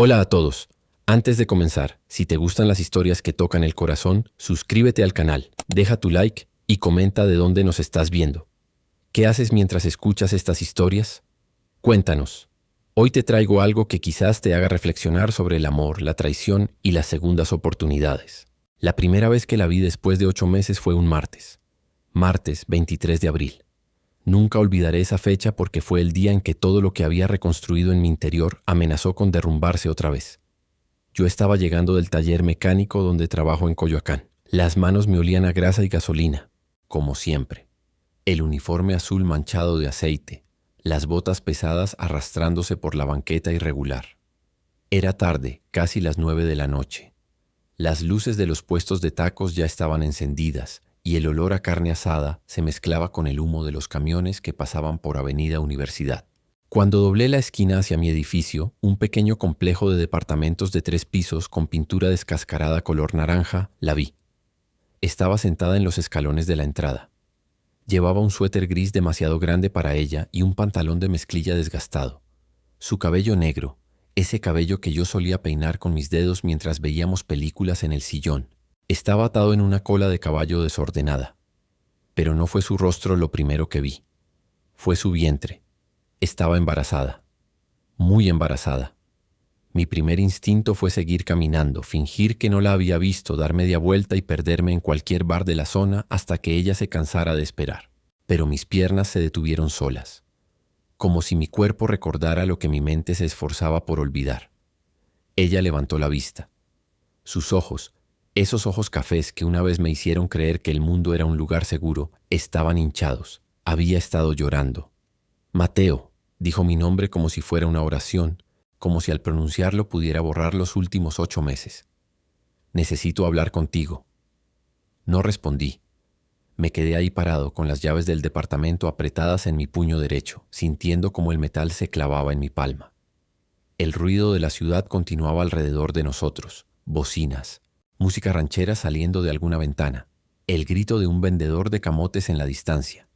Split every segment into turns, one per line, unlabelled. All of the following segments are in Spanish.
Hola a todos. Antes de comenzar, si te gustan las historias que tocan el corazón, suscríbete al canal, deja tu like y comenta de dónde nos estás viendo. ¿Qué haces mientras escuchas estas historias? Cuéntanos. Hoy te traigo algo que quizás te haga reflexionar sobre el amor, la traición y las segundas oportunidades. La primera vez que la vi después de 8 meses fue un martes. Martes 23 de abril. Nunca olvidaré esa fecha porque fue el día en que todo lo que había reconstruido en mi interior amenazó con derrumbarse otra vez. Yo estaba llegando del taller mecánico donde trabajo en Coyoacán. Las manos me olían a grasa y gasolina, como siempre. El uniforme azul manchado de aceite, las botas pesadas arrastrándose por la banqueta irregular. Era tarde, casi las 9 de la noche. Las luces de los puestos de tacos ya estaban encendidas y el olor a carne asada se mezclaba con el humo de los camiones que pasaban por Avenida Universidad. Cuando doblé la esquina hacia mi edificio, un pequeño complejo de departamentos de 3 pisos con pintura descascarada color naranja, la vi. Estaba sentada en los escalones de la entrada. Llevaba un suéter gris demasiado grande para ella y un pantalón de mezclilla desgastado. Su cabello negro, ese cabello que yo solía peinar con mis dedos mientras veíamos películas en el sillón, estaba atado en una cola de caballo desordenada. Pero no fue su rostro lo primero que vi. Fue su vientre. Estaba embarazada. Muy embarazada. Mi primer instinto fue seguir caminando, fingir que no la había visto, dar media vuelta y perderme en cualquier bar de la zona hasta que ella se cansara de esperar. Pero mis piernas se detuvieron solas, como si mi cuerpo recordara lo que mi mente se esforzaba por olvidar. Ella levantó la vista. Sus ojos, esos ojos cafés que una vez me hicieron creer que el mundo era un lugar seguro, estaban hinchados. Había estado llorando. Mateo, dijo mi nombre como si fuera una oración, como si al pronunciarlo pudiera borrar los últimos 8 meses. Necesito hablar contigo. No respondí. Me quedé ahí parado con las llaves del departamento apretadas en mi puño derecho, sintiendo como el metal se clavaba en mi palma. El ruido de la ciudad continuaba alrededor de nosotros, bocinas, música ranchera saliendo de alguna ventana, el grito de un vendedor de camotes en la distancia.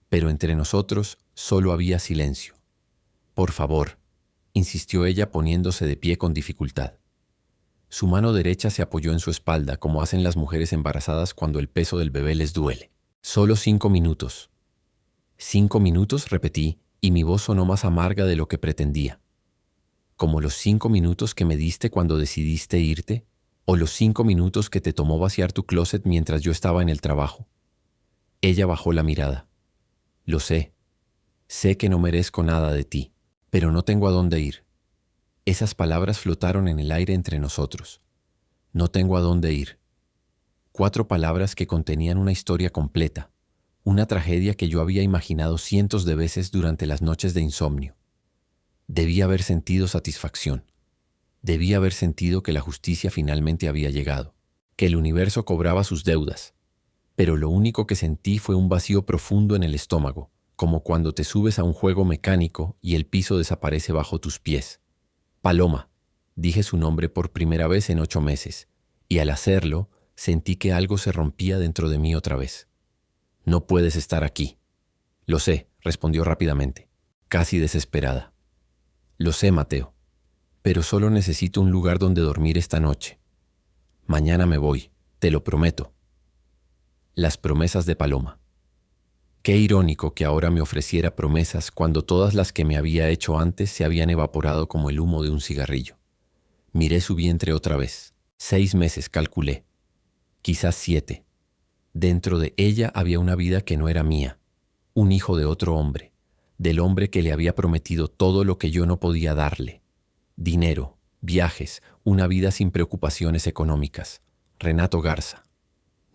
Pero entre nosotros solo había silencio. Por favor, insistió ella poniéndose de pie con dificultad. Su mano derecha se apoyó en su espalda como hacen las mujeres embarazadas cuando el peso del bebé les duele. Solo 5 minutos. 5 minutos, repetí, y mi voz sonó más amarga de lo que pretendía. ¿Como los 5 minutos que me diste cuando decidiste irte? ¿O los 5 minutos que te tomó vaciar tu closet mientras yo estaba en el trabajo? Ella bajó la mirada. Lo sé. Sé que no merezco nada de ti, pero no tengo a dónde ir. Esas palabras flotaron en el aire entre nosotros. No tengo a dónde ir. 4 palabras que contenían una historia completa, una tragedia que yo había imaginado cientos de veces durante las noches de insomnio. Debía haber sentido satisfacción. Debía haber sentido que la justicia finalmente había llegado, que el universo cobraba sus deudas. Pero lo único que sentí fue un vacío profundo en el estómago, como cuando te subes a un juego mecánico y el piso desaparece bajo tus pies. Paloma, dije su nombre por primera vez en 8 meses, y al hacerlo, sentí que algo se rompía dentro de mí otra vez. No puedes estar aquí. Lo sé, respondió rápidamente, casi desesperada. Lo sé, Mateo, pero solo necesito un lugar donde dormir esta noche. Mañana me voy, te lo prometo. Las promesas de Paloma. Qué irónico que ahora me ofreciera promesas cuando todas las que me había hecho antes se habían evaporado como el humo de un cigarrillo. Miré su vientre otra vez. 6 meses calculé. Quizás 7. Dentro de ella había una vida que no era mía. Un hijo de otro hombre. Del hombre que le había prometido todo lo que yo no podía darle. Dinero, viajes, una vida sin preocupaciones económicas. Renato Garza.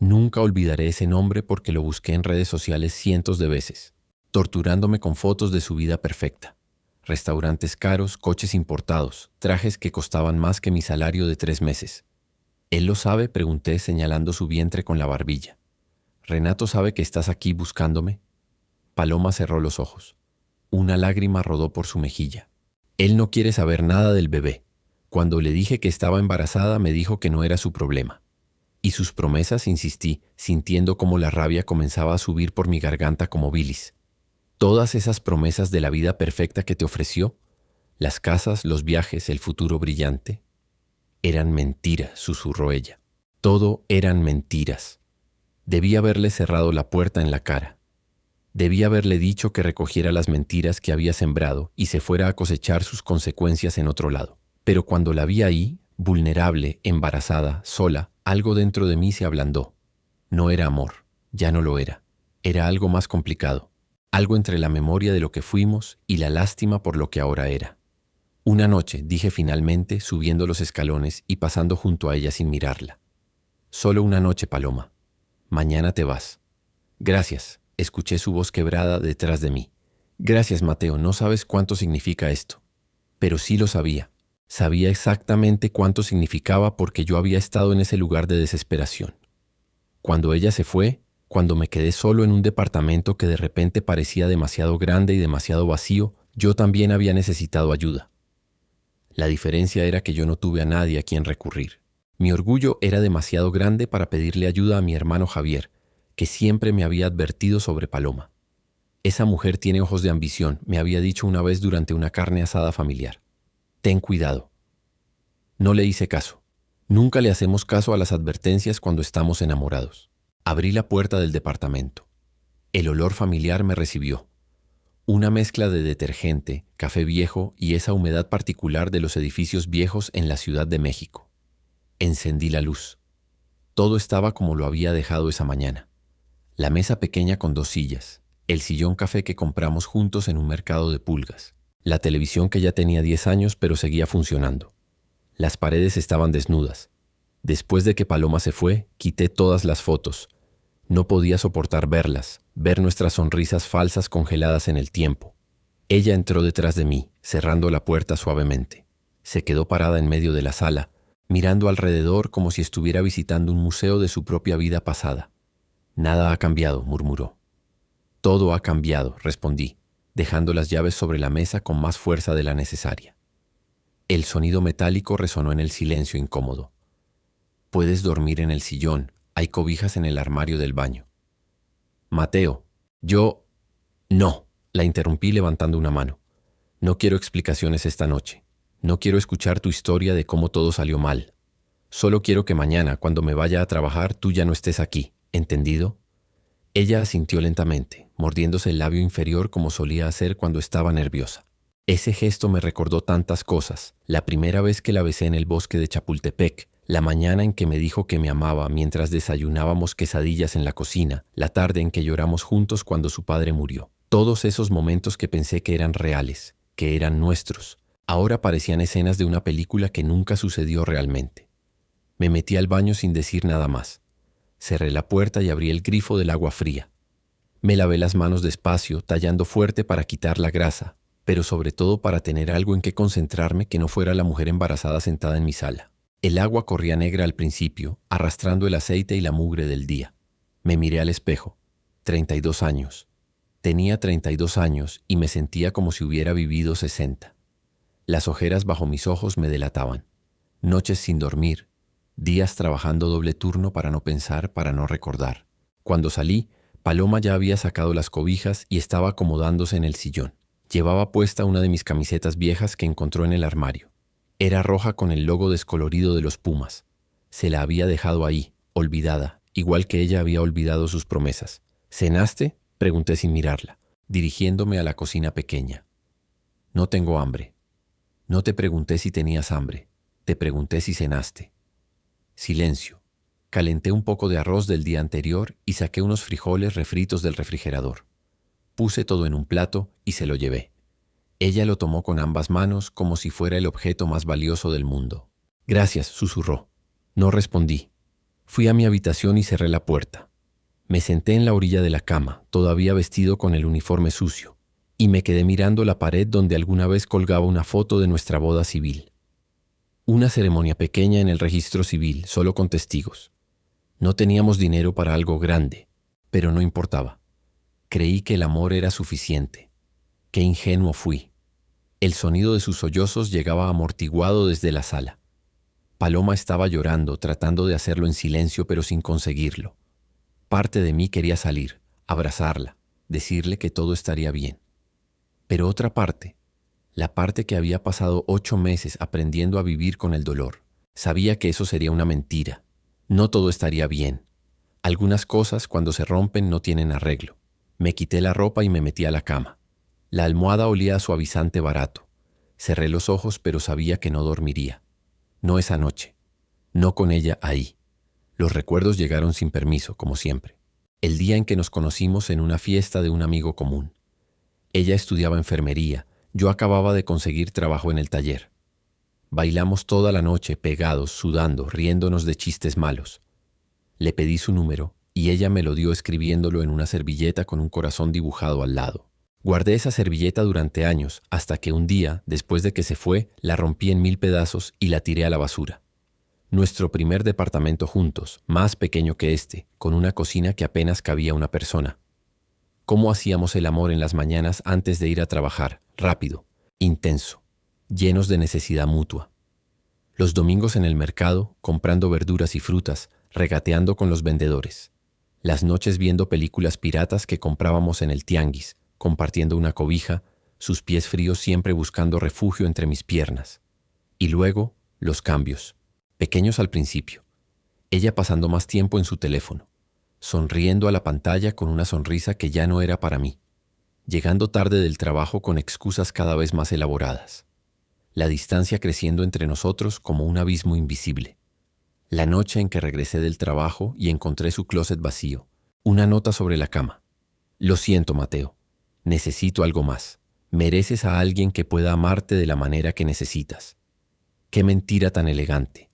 Nunca olvidaré ese nombre porque lo busqué en redes sociales cientos de veces, torturándome con fotos de su vida perfecta. Restaurantes caros, coches importados, trajes que costaban más que mi salario de 3 meses. ¿Él lo sabe?, pregunté señalando su vientre con la barbilla. ¿Renato sabe que estás aquí buscándome? Paloma cerró los ojos. Una lágrima rodó por su mejilla. Él no quiere saber nada del bebé. Cuando le dije que estaba embarazada me dijo que no era su problema. ¿Y sus promesas?, insistí, sintiendo cómo la rabia comenzaba a subir por mi garganta como bilis. ¿Todas esas promesas de la vida perfecta que te ofreció? Las casas, los viajes, el futuro brillante. Eran mentiras, susurró ella. Todo eran mentiras. Debí haberle cerrado la puerta en la cara. Debí haberle dicho que recogiera las mentiras que había sembrado y se fuera a cosechar sus consecuencias en otro lado. Pero cuando la vi ahí, vulnerable, embarazada, sola, algo dentro de mí se ablandó. No era amor, ya no lo era. Era algo más complicado. Algo entre la memoria de lo que fuimos y la lástima por lo que ahora era. Una noche, dije finalmente, subiendo los escalones y pasando junto a ella sin mirarla. Solo una noche, Paloma. Mañana te vas. Gracias, escuché su voz quebrada detrás de mí. Gracias, Mateo, no sabes cuánto significa esto. Pero sí lo sabía. Sabía exactamente cuánto significaba porque yo había estado en ese lugar de desesperación. Cuando ella se fue, cuando me quedé solo en un departamento que de repente parecía demasiado grande y demasiado vacío, yo también había necesitado ayuda. La diferencia era que yo no tuve a nadie a quien recurrir. Mi orgullo era demasiado grande para pedirle ayuda a mi hermano Javier, que siempre me había advertido sobre Paloma. Esa mujer tiene ojos de ambición, me había dicho una vez durante una carne asada familiar. Ten cuidado. No le hice caso. Nunca le hacemos caso a las advertencias cuando estamos enamorados. Abrí la puerta del departamento. El olor familiar me recibió. Una mezcla de detergente, café viejo y esa humedad particular de los edificios viejos en la Ciudad de México. Encendí la luz. Todo estaba como lo había dejado esa mañana. La mesa pequeña con 2 sillas, el sillón café que compramos juntos en un mercado de pulgas, la televisión que ya tenía 10 años pero seguía funcionando. Las paredes estaban desnudas. Después de que Paloma se fue, quité todas las fotos. No podía soportar verlas, ver nuestras sonrisas falsas congeladas en el tiempo. Ella entró detrás de mí, cerrando la puerta suavemente. Se quedó parada en medio de la sala, mirando alrededor como si estuviera visitando un museo de su propia vida pasada. Nada ha cambiado, murmuró. Todo ha cambiado, respondí, dejando las llaves sobre la mesa con más fuerza de la necesaria. El sonido metálico resonó en el silencio incómodo. Puedes dormir en el sillón, hay cobijas en el armario del baño. Mateo, yo... No, la interrumpí levantando una mano. No quiero explicaciones esta noche. No quiero escuchar tu historia de cómo todo salió mal. Solo quiero que mañana, cuando me vaya a trabajar, tú ya no estés aquí. ¿Entendido? Ella asintió lentamente, mordiéndose el labio inferior como solía hacer cuando estaba nerviosa. Ese gesto me recordó tantas cosas. La primera vez que la besé en el bosque de Chapultepec, la mañana en que me dijo que me amaba mientras desayunábamos quesadillas en la cocina, la tarde en que lloramos juntos cuando su padre murió. Todos esos momentos que pensé que eran reales, que eran nuestros, ahora parecían escenas de una película que nunca sucedió realmente. Me metí al baño sin decir nada más. Cerré la puerta y abrí el grifo del agua fría. Me lavé las manos despacio, tallando fuerte para quitar la grasa, pero sobre todo para tener algo en que concentrarme que no fuera la mujer embarazada sentada en mi sala. El agua corría negra al principio, arrastrando el aceite y la mugre del día. Me miré al espejo. 32 años. Tenía 32 años y me sentía como si hubiera vivido 60. Las ojeras bajo mis ojos me delataban. Noches sin dormir. Días trabajando doble turno para no pensar, para no recordar. Cuando salí, Paloma ya había sacado las cobijas y estaba acomodándose en el sillón. Llevaba puesta una de mis camisetas viejas que encontró en el armario. Era roja con el logo descolorido de los Pumas. Se la había dejado ahí, olvidada, igual que ella había olvidado sus promesas. ¿Cenaste?, pregunté sin mirarla, dirigiéndome a la cocina pequeña. No tengo hambre. No te pregunté si tenías hambre. Te pregunté si cenaste. Silencio. Calenté un poco de arroz del día anterior y saqué unos frijoles refritos del refrigerador. Puse todo en un plato y se lo llevé. Ella lo tomó con ambas manos como si fuera el objeto más valioso del mundo. Gracias, susurró. No respondí. Fui a mi habitación y cerré la puerta. Me senté en la orilla de la cama, todavía vestido con el uniforme sucio, y me quedé mirando la pared donde alguna vez colgaba una foto de nuestra boda civil. Una ceremonia pequeña en el registro civil, solo con testigos. No teníamos dinero para algo grande, pero no importaba. Creí que el amor era suficiente. Qué ingenuo fui. El sonido de sus sollozos llegaba amortiguado desde la sala. Paloma estaba llorando, tratando de hacerlo en silencio, pero sin conseguirlo. Parte de mí quería salir, abrazarla, decirle que todo estaría bien. Pero otra parte, la parte que había pasado 8 meses aprendiendo a vivir con el dolor. Sabía que eso sería una mentira. No todo estaría bien. Algunas cosas cuando se rompen no tienen arreglo. Me quité la ropa y me metí a la cama. La almohada olía a suavizante barato. Cerré los ojos, pero sabía que no dormiría. No esa noche. No con ella ahí. Los recuerdos llegaron sin permiso, como siempre. El día en que nos conocimos en una fiesta de un amigo común. Ella estudiaba enfermería. Yo acababa de conseguir trabajo en el taller. Bailamos toda la noche, pegados, sudando, riéndonos de chistes malos. Le pedí su número y ella me lo dio escribiéndolo en una servilleta con un corazón dibujado al lado. Guardé esa servilleta durante años, hasta que un día, después de que se fue, la rompí en 1000 pedazos y la tiré a la basura. Nuestro primer departamento juntos, más pequeño que este, con una cocina que apenas cabía una persona. Cómo hacíamos el amor en las mañanas antes de ir a trabajar, rápido, intenso, llenos de necesidad mutua. Los domingos en el mercado, comprando verduras y frutas, regateando con los vendedores. Las noches viendo películas piratas que comprábamos en el tianguis, compartiendo una cobija, sus pies fríos siempre buscando refugio entre mis piernas. Y luego, los cambios, pequeños al principio. Ella pasando más tiempo en su teléfono, sonriendo a la pantalla con una sonrisa que ya no era para mí, llegando tarde del trabajo con excusas cada vez más elaboradas. La distancia creciendo entre nosotros como un abismo invisible. La noche en que regresé del trabajo y encontré su closet vacío, una nota sobre la cama. Lo siento, Mateo. Necesito algo más. Mereces a alguien que pueda amarte de la manera que necesitas. Qué mentira tan elegante.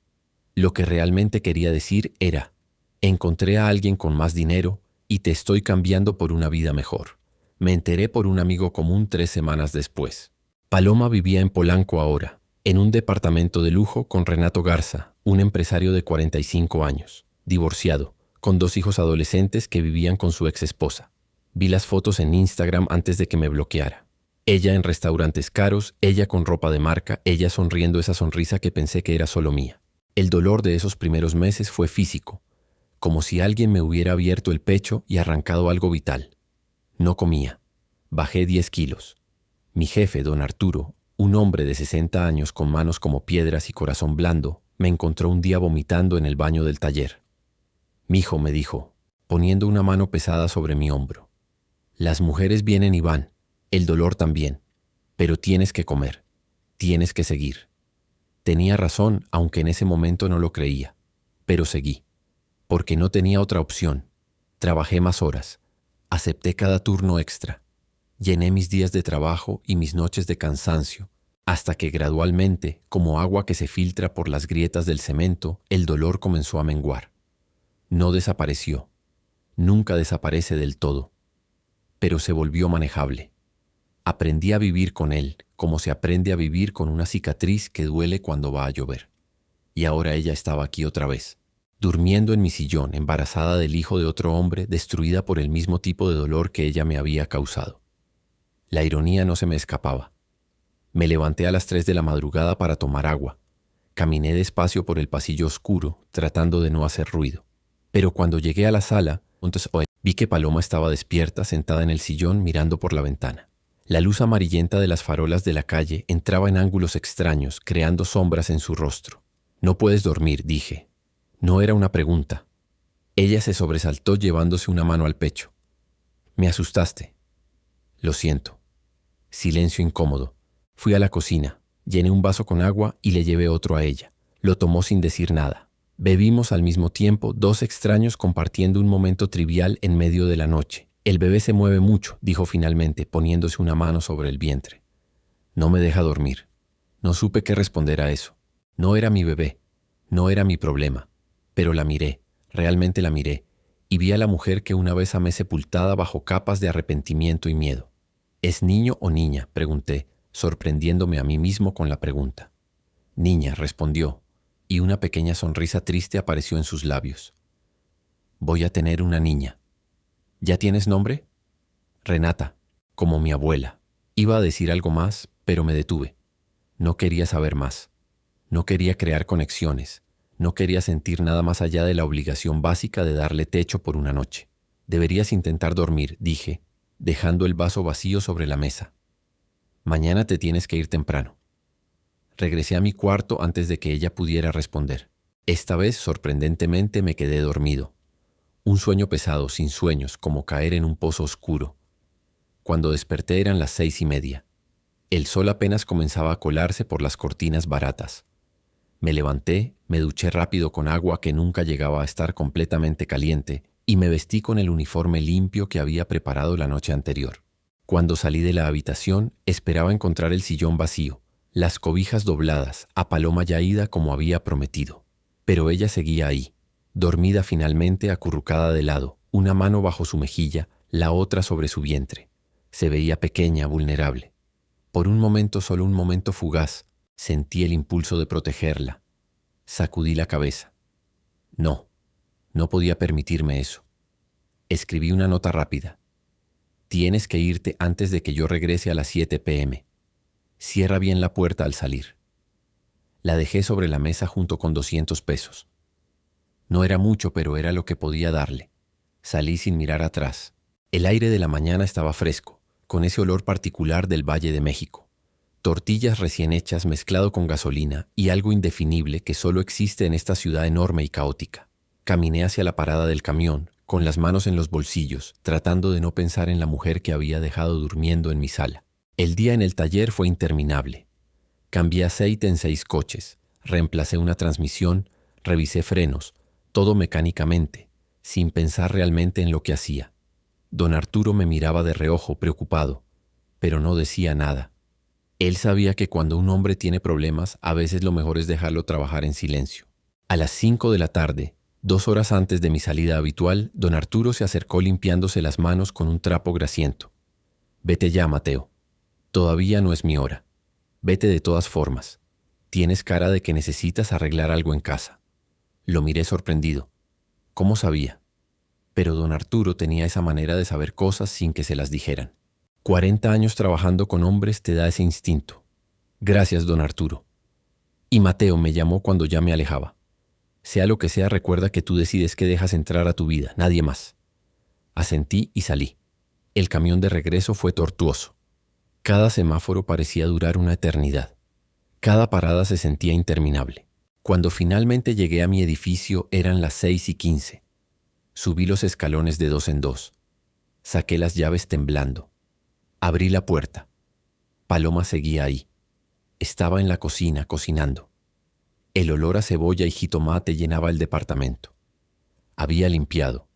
Lo que realmente quería decir era: encontré a alguien con más dinero y te estoy cambiando por una vida mejor. Me enteré por un amigo común 3 semanas después. Paloma vivía en Polanco ahora, en un departamento de lujo con Renato Garza, un empresario de 45 años, divorciado, con 2 hijos adolescentes que vivían con su exesposa. Vi las fotos en Instagram antes de que me bloqueara. Ella en restaurantes caros, ella con ropa de marca, ella sonriendo esa sonrisa que pensé que era solo mía. El dolor de esos primeros meses fue físico, como si alguien me hubiera abierto el pecho y arrancado algo vital. No comía. Bajé 10 kilos. Mi jefe, don Arturo, un hombre de 60 años con manos como piedras y corazón blando, me encontró un día vomitando en el baño del taller. «Mijo», me dijo, poniendo una mano pesada sobre mi hombro. «Las mujeres vienen y van, el dolor también, pero tienes que comer, tienes que seguir». Tenía razón, aunque en ese momento no lo creía, pero seguí, porque no tenía otra opción. Trabajé más horas, acepté cada turno extra, llené mis días de trabajo y mis noches de cansancio, hasta que gradualmente, como agua que se filtra por las grietas del cemento, el dolor comenzó a menguar. No desapareció, nunca desaparece del todo, pero se volvió manejable. Aprendí a vivir con él, como se aprende a vivir con una cicatriz que duele cuando va a llover. Y ahora ella estaba aquí otra vez, durmiendo en mi sillón, embarazada del hijo de otro hombre, destruida por el mismo tipo de dolor que ella me había causado. La ironía no se me escapaba. Me levanté a las 3 de la madrugada para tomar agua. Caminé despacio por el pasillo oscuro, tratando de no hacer ruido. Pero cuando llegué a la sala, vi que Paloma estaba despierta, sentada en el sillón, mirando por la ventana. La luz amarillenta de las farolas de la calle entraba en ángulos extraños, creando sombras en su rostro. «No puedes dormir», dije. No era una pregunta. Ella se sobresaltó llevándose una mano al pecho. «Me asustaste». «Lo siento». Silencio incómodo. Fui a la cocina, llené un vaso con agua y le llevé otro a ella. Lo tomó sin decir nada. Bebimos al mismo tiempo, 2 extraños compartiendo un momento trivial en medio de la noche. «El bebé se mueve mucho», dijo finalmente, poniéndose una mano sobre el vientre. «No me deja dormir». No supe qué responder a eso. No era mi bebé, no era mi problema. Pero la miré, realmente la miré, y vi a la mujer que una vez amé sepultada bajo capas de arrepentimiento y miedo. «¿Es niño o niña?», pregunté, sorprendiéndome a mí mismo con la pregunta. «Niña», respondió, y una pequeña sonrisa triste apareció en sus labios. «Voy a tener una niña». «¿Ya tienes nombre?» «Renata, como mi abuela». Iba a decir algo más, pero me detuve. No quería saber más. No quería crear conexiones. No quería sentir nada más allá de la obligación básica de darle techo por una noche. «Deberías intentar dormir», dije, dejando el vaso vacío sobre la mesa. Mañana te tienes que ir temprano. Regresé a mi cuarto antes de que ella pudiera responder. Esta vez, sorprendentemente, me quedé dormido. Un sueño pesado, sin sueños, como caer en un pozo oscuro. Cuando desperté eran las 6:30. El sol apenas comenzaba a colarse por las cortinas baratas. Me levanté, me duché rápido con agua que nunca llegaba a estar completamente caliente y me vestí con el uniforme limpio que había preparado la noche anterior. Cuando salí de la habitación, esperaba encontrar el sillón vacío, las cobijas dobladas, a Paloma ya ida como había prometido. Pero ella seguía ahí, dormida finalmente acurrucada de lado, una mano bajo su mejilla, la otra sobre su vientre. Se veía pequeña, vulnerable. Por un momento, solo un momento fugaz, sentí el impulso de protegerla. Sacudí la cabeza. No, no podía permitirme eso. Escribí una nota rápida. Tienes que irte antes de que yo regrese a las 7 p.m. Cierra bien la puerta al salir. La dejé sobre la mesa junto con 200 pesos. No era mucho, pero era lo que podía darle. Salí sin mirar atrás. El aire de la mañana estaba fresco, con ese olor particular del Valle de México. Tortillas recién hechas mezclado con gasolina y algo indefinible que solo existe en esta ciudad enorme y caótica. Caminé hacia la parada del camión, con las manos en los bolsillos, tratando de no pensar en la mujer que había dejado durmiendo en mi sala. El día en el taller fue interminable. Cambié aceite en 6 coches, reemplacé una transmisión, revisé frenos, todo mecánicamente, sin pensar realmente en lo que hacía. Don Arturo me miraba de reojo, preocupado, pero no decía nada. Él sabía que cuando un hombre tiene problemas, a veces lo mejor es dejarlo trabajar en silencio. A las 5 de la tarde, 2 horas antes de mi salida habitual, don Arturo se acercó limpiándose las manos con un trapo grasiento. Vete ya, Mateo. Todavía no es mi hora. Vete de todas formas. Tienes cara de que necesitas arreglar algo en casa. Lo miré sorprendido. ¿Cómo sabía? Pero don Arturo tenía esa manera de saber cosas sin que se las dijeran. 40 años trabajando con hombres te da ese instinto. Gracias, don Arturo. Y Mateo me llamó cuando ya me alejaba. Sea lo que sea, recuerda que tú decides qué dejas entrar a tu vida, nadie más. Asentí y salí. El camión de regreso fue tortuoso. Cada semáforo parecía durar una eternidad. Cada parada se sentía interminable. Cuando finalmente llegué a mi edificio eran las 6:15. Subí los escalones de 2 en 2. Saqué las llaves temblando. Abrí la puerta. Paloma seguía ahí. Estaba en la cocina cocinando. El olor a cebolla y jitomate llenaba el departamento. Había limpiado.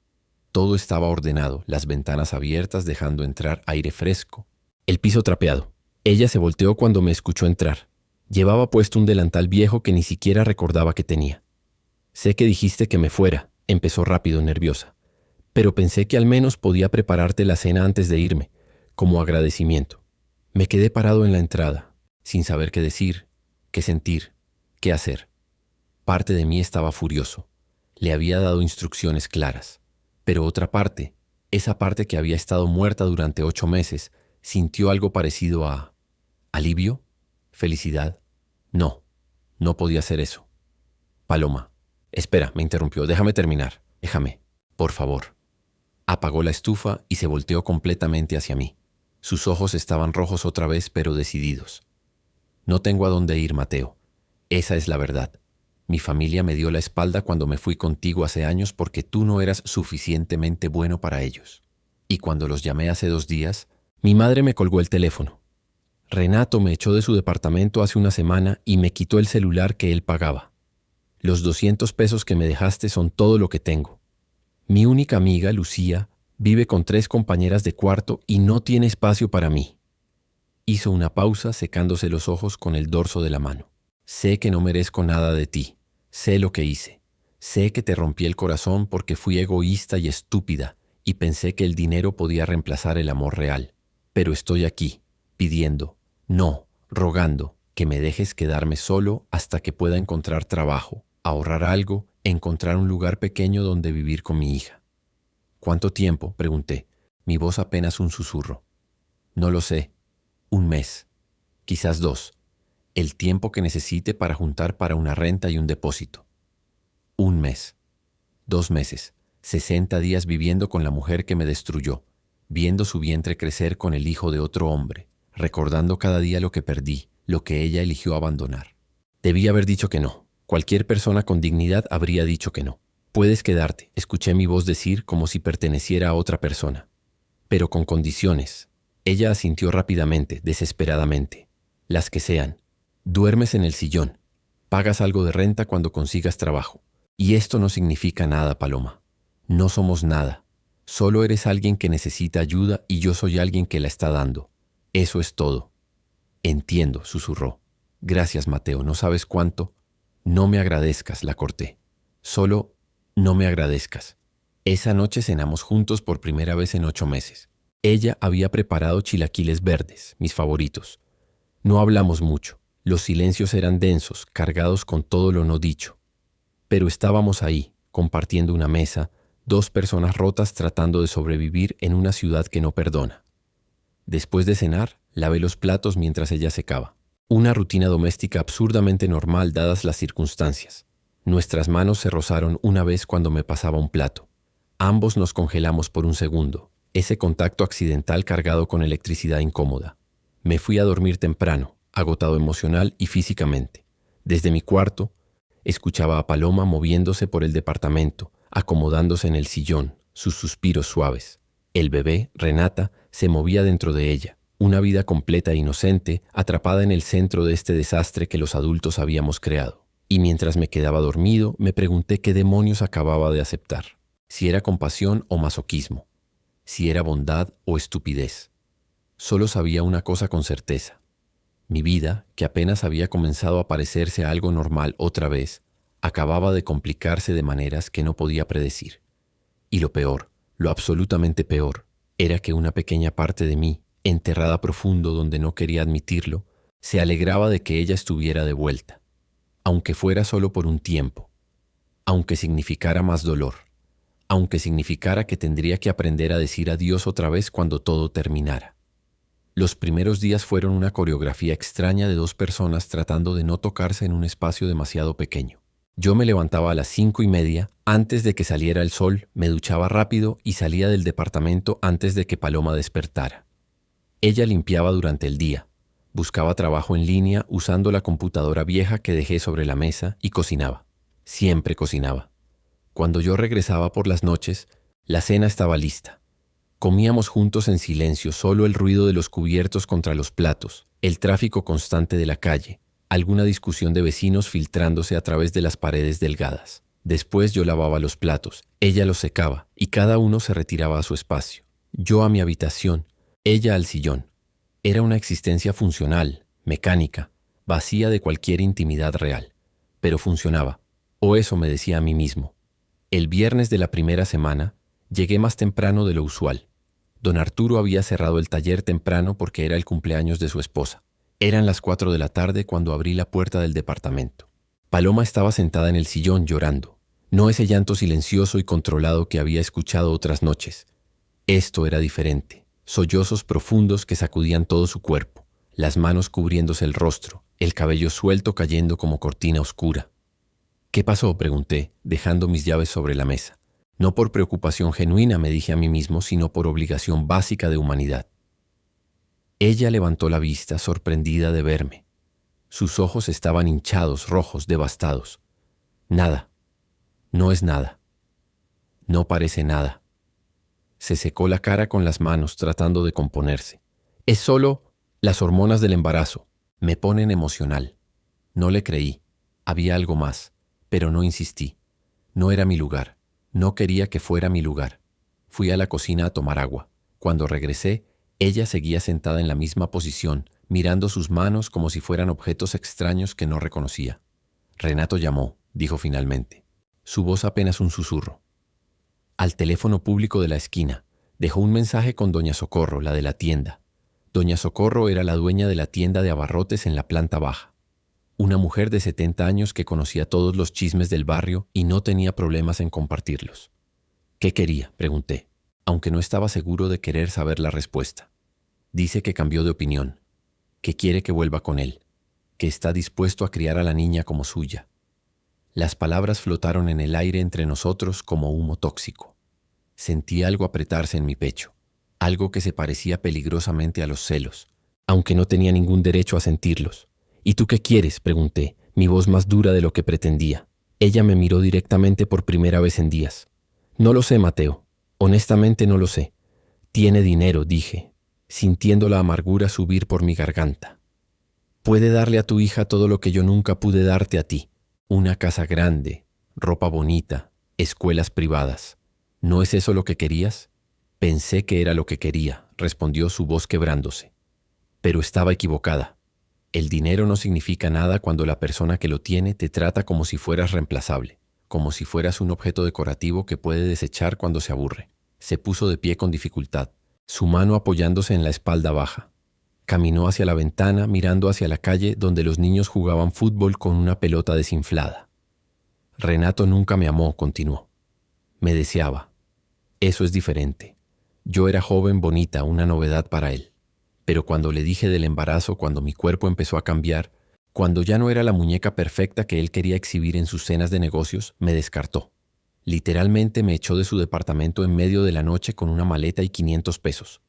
Todo estaba ordenado, las ventanas abiertas dejando entrar aire fresco. El piso trapeado. Ella se volteó cuando me escuchó entrar. Llevaba puesto un delantal viejo que ni siquiera recordaba que tenía. Sé que dijiste que me fuera, empezó rápido, nerviosa. Pero pensé que al menos podía prepararte la cena antes de irme, como agradecimiento. Me quedé parado en la entrada, sin saber qué decir, qué sentir, qué hacer. Parte de mí estaba furioso. Le había dado instrucciones claras. Pero otra parte, esa parte que había estado muerta durante 8 meses, sintió algo parecido a alivio, felicidad. No, no podía ser eso. Paloma. Espera, me interrumpió. Déjame terminar. Déjame, por favor. Apagó la estufa y se volteó completamente hacia mí. Sus ojos estaban rojos otra vez, pero decididos. No tengo a dónde ir, Mateo. Esa es la verdad. Mi familia me dio la espalda cuando me fui contigo hace años porque tú no eras suficientemente bueno para ellos. Y cuando los llamé hace 2 días, mi madre me colgó el teléfono. Renato me echó de su departamento hace una semana y me quitó el celular que él pagaba. Los 200 pesos que me dejaste son todo lo que tengo. Mi única amiga, Lucía, vive con 3 compañeras de cuarto y no tiene espacio para mí. Hizo una pausa secándose los ojos con el dorso de la mano. Sé que no merezco nada de ti. Sé lo que hice. Sé que te rompí el corazón porque fui egoísta y estúpida y pensé que el dinero podía reemplazar el amor real. Pero estoy aquí, pidiendo, no, rogando, que me dejes quedarme solo hasta que pueda encontrar trabajo, ahorrar algo, encontrar un lugar pequeño donde vivir con mi hija. ¿Cuánto tiempo?, pregunté, mi voz apenas un susurro. No lo sé. 1 mes. Quizás 2. El tiempo que necesite para juntar para una renta y un depósito. 1 mes. 2 meses. 60 días viviendo con la mujer que me destruyó, viendo su vientre crecer con el hijo de otro hombre, recordando cada día lo que perdí, lo que ella eligió abandonar. Debí haber dicho que no. Cualquier persona con dignidad habría dicho que no. Puedes quedarte, escuché mi voz decir como si perteneciera a otra persona. Pero con condiciones. Ella asintió rápidamente, desesperadamente. Las que sean. Duermes en el sillón. Pagas algo de renta cuando consigas trabajo. Y esto no significa nada, Paloma. No somos nada. Solo eres alguien que necesita ayuda y yo soy alguien que la está dando. Eso es todo. Entiendo, susurró. Gracias, Mateo, no sabes cuánto. No me agradezcas, la corté. Solo no me agradezcas. Esa noche cenamos juntos por primera vez en 8 meses. Ella había preparado chilaquiles verdes, mis favoritos. No hablamos mucho. Los silencios eran densos, cargados con todo lo no dicho. Pero estábamos ahí, compartiendo una mesa, 2 personas rotas tratando de sobrevivir en una ciudad que no perdona. Después de cenar, lavé los platos mientras ella secaba. Una rutina doméstica absurdamente normal dadas las circunstancias. Nuestras manos se rozaron una vez cuando me pasaba un plato. Ambos nos congelamos por un segundo, ese contacto accidental cargado con electricidad incómoda. Me fui a dormir temprano, agotado emocional y físicamente. Desde mi cuarto, escuchaba a Paloma moviéndose por el departamento, acomodándose en el sillón, sus suspiros suaves. El bebé, Renata, se movía dentro de ella, una vida completa e inocente, atrapada en el centro de este desastre que los adultos habíamos creado. Y mientras me quedaba dormido, me pregunté qué demonios acababa de aceptar. Si era compasión o masoquismo. Si era bondad o estupidez. Solo sabía una cosa con certeza. Mi vida, que apenas había comenzado a parecerse a algo normal otra vez, acababa de complicarse de maneras que no podía predecir. Y lo peor, lo absolutamente peor, era que una pequeña parte de mí, enterrada profundo donde no quería admitirlo, se alegraba de que ella estuviera de vuelta, aunque fuera solo por un tiempo, aunque significara más dolor, aunque significara que tendría que aprender a decir adiós otra vez cuando todo terminara. Los primeros días fueron una coreografía extraña de 2 personas tratando de no tocarse en un espacio demasiado pequeño. Yo me levantaba a las 5:30, antes de que saliera el sol, me duchaba rápido y salía del departamento antes de que Paloma despertara. Ella limpiaba durante el día, buscaba trabajo en línea usando la computadora vieja que dejé sobre la mesa y cocinaba. Siempre cocinaba. Cuando yo regresaba por las noches, la cena estaba lista. Comíamos juntos en silencio, solo el ruido de los cubiertos contra los platos, el tráfico constante de la calle, alguna discusión de vecinos filtrándose a través de las paredes delgadas. Después yo lavaba los platos, ella los secaba y cada uno se retiraba a su espacio. Yo a mi habitación, ella al sillón. Era una existencia funcional, mecánica, vacía de cualquier intimidad real, pero funcionaba, o eso me decía a mí mismo. El viernes de la primera semana llegué más temprano de lo usual. Don Arturo había cerrado el taller temprano porque era el cumpleaños de su esposa. Eran las 4 de la tarde cuando abrí la puerta del departamento. Paloma estaba sentada en el sillón llorando. No ese llanto silencioso y controlado que había escuchado otras noches. Esto era diferente. Sollozos profundos que sacudían todo su cuerpo, las manos cubriéndose el rostro, el cabello suelto cayendo como cortina oscura. ¿Qué pasó?, pregunté, dejando mis llaves sobre la mesa. No por preocupación genuina, me dije a mí mismo, sino por obligación básica de humanidad. Ella levantó la vista, sorprendida de verme. Sus ojos estaban hinchados, rojos, devastados. Nada. No es nada. No parece nada. Se secó la cara con las manos, tratando de componerse. Es solo las hormonas del embarazo. Me ponen emocional. No le creí. Había algo más, pero no insistí. No era mi lugar. No quería que fuera mi lugar. Fui a la cocina a tomar agua. Cuando regresé, ella seguía sentada en la misma posición, mirando sus manos como si fueran objetos extraños que no reconocía. Renato llamó, dijo finalmente. Su voz apenas un susurro. Al teléfono público de la esquina. Dejó un mensaje con doña Socorro, la de la tienda. Doña Socorro era la dueña de la tienda de abarrotes en la planta baja. Una mujer de 70 años que conocía todos los chismes del barrio y no tenía problemas en compartirlos. ¿Qué quería?, pregunté, aunque no estaba seguro de querer saber la respuesta. Dice que cambió de opinión, que quiere que vuelva con él, que está dispuesto a criar a la niña como suya. Las palabras flotaron en el aire entre nosotros como humo tóxico. Sentí algo apretarse en mi pecho, algo que se parecía peligrosamente a los celos, aunque no tenía ningún derecho a sentirlos. ¿Y tú qué quieres?, pregunté, mi voz más dura de lo que pretendía. Ella me miró directamente por primera vez en días. No lo sé, Mateo. Honestamente no lo sé. Tiene dinero, dije, sintiendo la amargura subir por mi garganta. Puede darle a tu hija todo lo que yo nunca pude darte a ti. Una casa grande, ropa bonita, escuelas privadas. ¿No es eso lo que querías? Pensé que era lo que quería, respondió su voz quebrándose. Pero estaba equivocada. El dinero no significa nada cuando la persona que lo tiene te trata como si fueras reemplazable, como si fueras un objeto decorativo que puede desechar cuando se aburre. Se puso de pie con dificultad, su mano apoyándose en la espalda baja. Caminó hacia la ventana, mirando hacia la calle donde los niños jugaban fútbol con una pelota desinflada. Renato nunca me amó, continuó. Me deseaba. Eso es diferente. Yo era joven, bonita, una novedad para él. Pero cuando le dije del embarazo, cuando mi cuerpo empezó a cambiar, cuando ya no era la muñeca perfecta que él quería exhibir en sus cenas de negocios, me descartó. Literalmente me echó de su departamento en medio de la noche con una maleta y 500 pesos.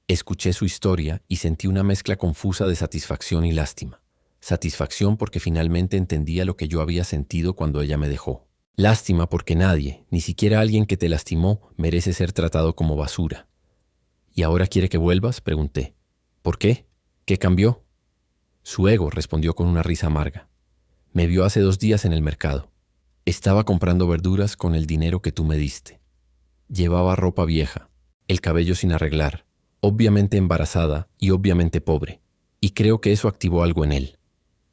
Escuché su historia y sentí una mezcla confusa de satisfacción y lástima. Satisfacción porque finalmente entendía lo que yo había sentido cuando ella me dejó. Lástima porque nadie, ni siquiera alguien que te lastimó, merece ser tratado como basura. ¿Y ahora quiere que vuelvas?, pregunté. ¿Por qué? ¿Qué cambió? Su ego, respondió con una risa amarga. Me vio hace 2 días en el mercado. Estaba comprando verduras con el dinero que tú me diste. Llevaba ropa vieja, el cabello sin arreglar, obviamente embarazada y obviamente pobre. Y creo que eso activó algo en él.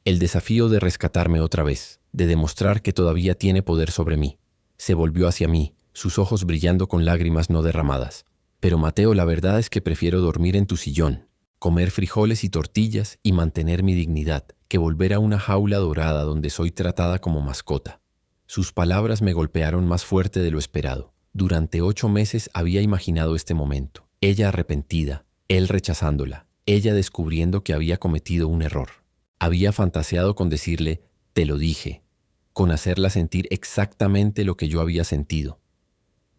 El desafío de rescatarme otra vez, de demostrar que todavía tiene poder sobre mí. Se volvió hacia mí, sus ojos brillando con lágrimas no derramadas. Pero Mateo, la verdad es que prefiero dormir en tu sillón, comer frijoles y tortillas y mantener mi dignidad, que volver a una jaula dorada donde soy tratada como mascota. Sus palabras me golpearon más fuerte de lo esperado. Durante 8 meses había imaginado este momento. Ella arrepentida, él rechazándola, ella descubriendo que había cometido un error. Había fantaseado con decirle, te lo dije, con hacerla sentir exactamente lo que yo había sentido.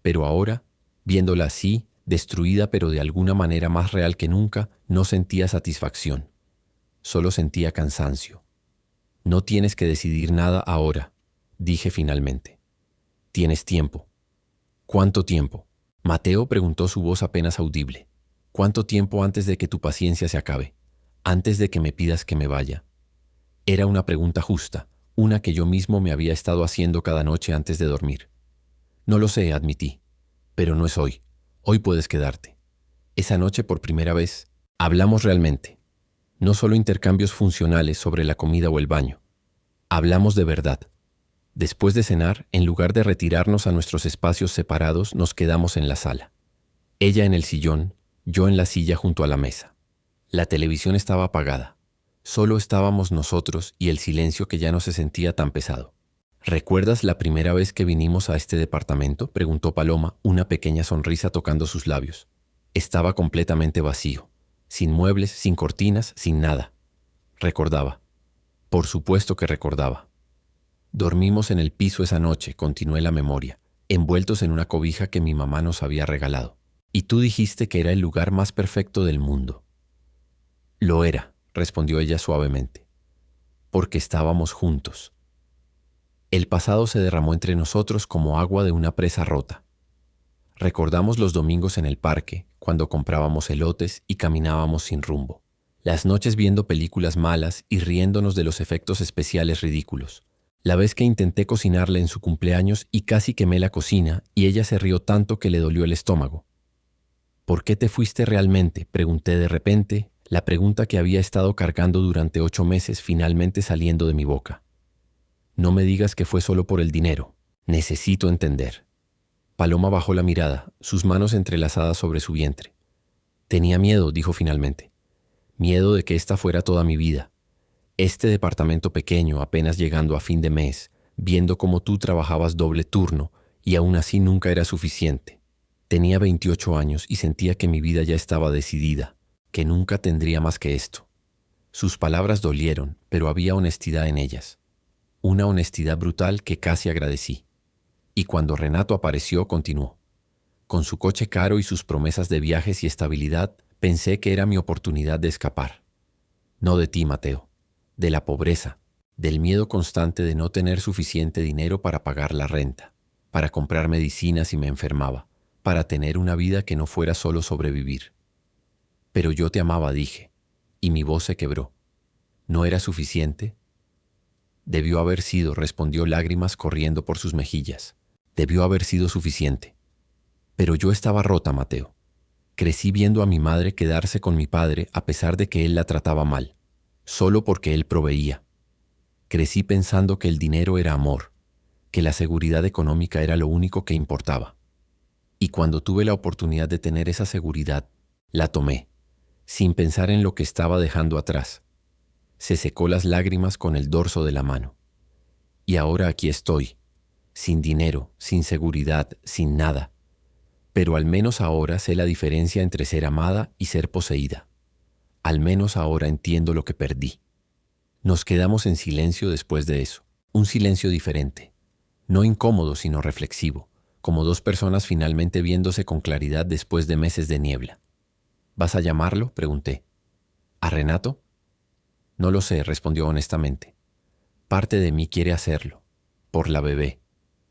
Pero ahora, viéndola así, destruida pero de alguna manera más real que nunca, no sentía satisfacción. Solo sentía cansancio. No tienes que decidir nada ahora, dije finalmente. Tienes tiempo. ¿Cuánto tiempo? Mateo preguntó, su voz apenas audible. ¿Cuánto tiempo antes de que tu paciencia se acabe? Antes de que me pidas que me vaya. Era una pregunta justa, una que yo mismo me había estado haciendo cada noche antes de dormir. No lo sé, admití, pero no es hoy. Hoy puedes quedarte. Esa noche, por primera vez, hablamos realmente. No solo intercambios funcionales sobre la comida o el baño. Hablamos de verdad. Después de cenar, en lugar de retirarnos a nuestros espacios separados, nos quedamos en la sala. Ella en el sillón, yo en la silla junto a la mesa. La televisión estaba apagada. Solo estábamos nosotros y el silencio que ya no se sentía tan pesado. ¿Recuerdas la primera vez que vinimos a este departamento?, preguntó Paloma, una pequeña sonrisa tocando sus labios. Estaba completamente vacío, sin muebles, sin cortinas, sin nada. Recordaba. Por supuesto que recordaba. Dormimos en el piso esa noche, continué la memoria, envueltos en una cobija que mi mamá nos había regalado. Y tú dijiste que era el lugar más perfecto del mundo. Lo era, respondió ella suavemente, porque estábamos juntos. El pasado se derramó entre nosotros como agua de una presa rota. Recordamos los domingos en el parque, cuando comprábamos elotes y caminábamos sin rumbo. Las noches viendo películas malas y riéndonos de los efectos especiales ridículos. La vez que intenté cocinarle en su cumpleaños y casi quemé la cocina y ella se rió tanto que le dolió el estómago. ¿Por qué te fuiste realmente?, pregunté de repente, la pregunta que había estado cargando durante 8 meses finalmente saliendo de mi boca. No me digas que fue solo por el dinero. Necesito entender. Paloma bajó la mirada, sus manos entrelazadas sobre su vientre. Tenía miedo, dijo finalmente. Miedo de que esta fuera toda mi vida. Este departamento pequeño, apenas llegando a fin de mes, viendo cómo tú trabajabas doble turno y aún así nunca era suficiente. Tenía 28 años y sentía que mi vida ya estaba decidida, que nunca tendría más que esto. Sus palabras dolieron, pero había honestidad en ellas. Una honestidad brutal que casi agradecí. Y cuando Renato apareció, continuó. Con su coche caro y sus promesas de viajes y estabilidad, pensé que era mi oportunidad de escapar. No de ti, Mateo. De la pobreza, del miedo constante de no tener suficiente dinero para pagar la renta, para comprar medicinas si me enfermaba, para tener una vida que no fuera solo sobrevivir. Pero yo te amaba, dije, y mi voz se quebró. ¿No era suficiente? Debió haber sido, respondió, lágrimas corriendo por sus mejillas. Debió haber sido suficiente. Pero yo estaba rota, Mateo. Crecí viendo a mi madre quedarse con mi padre a pesar de que él la trataba mal, solo porque él proveía. Crecí pensando que el dinero era amor, que la seguridad económica era lo único que importaba. Y cuando tuve la oportunidad de tener esa seguridad, la tomé, sin pensar en lo que estaba dejando atrás. Se secó las lágrimas con el dorso de la mano. Y ahora aquí estoy, sin dinero, sin seguridad, sin nada. Pero al menos ahora sé la diferencia entre ser amada y ser poseída. Al menos ahora entiendo lo que perdí. Nos quedamos en silencio después de eso, un silencio diferente, no incómodo sino reflexivo, como dos personas finalmente viéndose con claridad después de meses de niebla. ¿Vas a llamarlo?, pregunté. ¿A Renato? No lo sé, respondió honestamente. Parte de mí quiere hacerlo, por la bebé,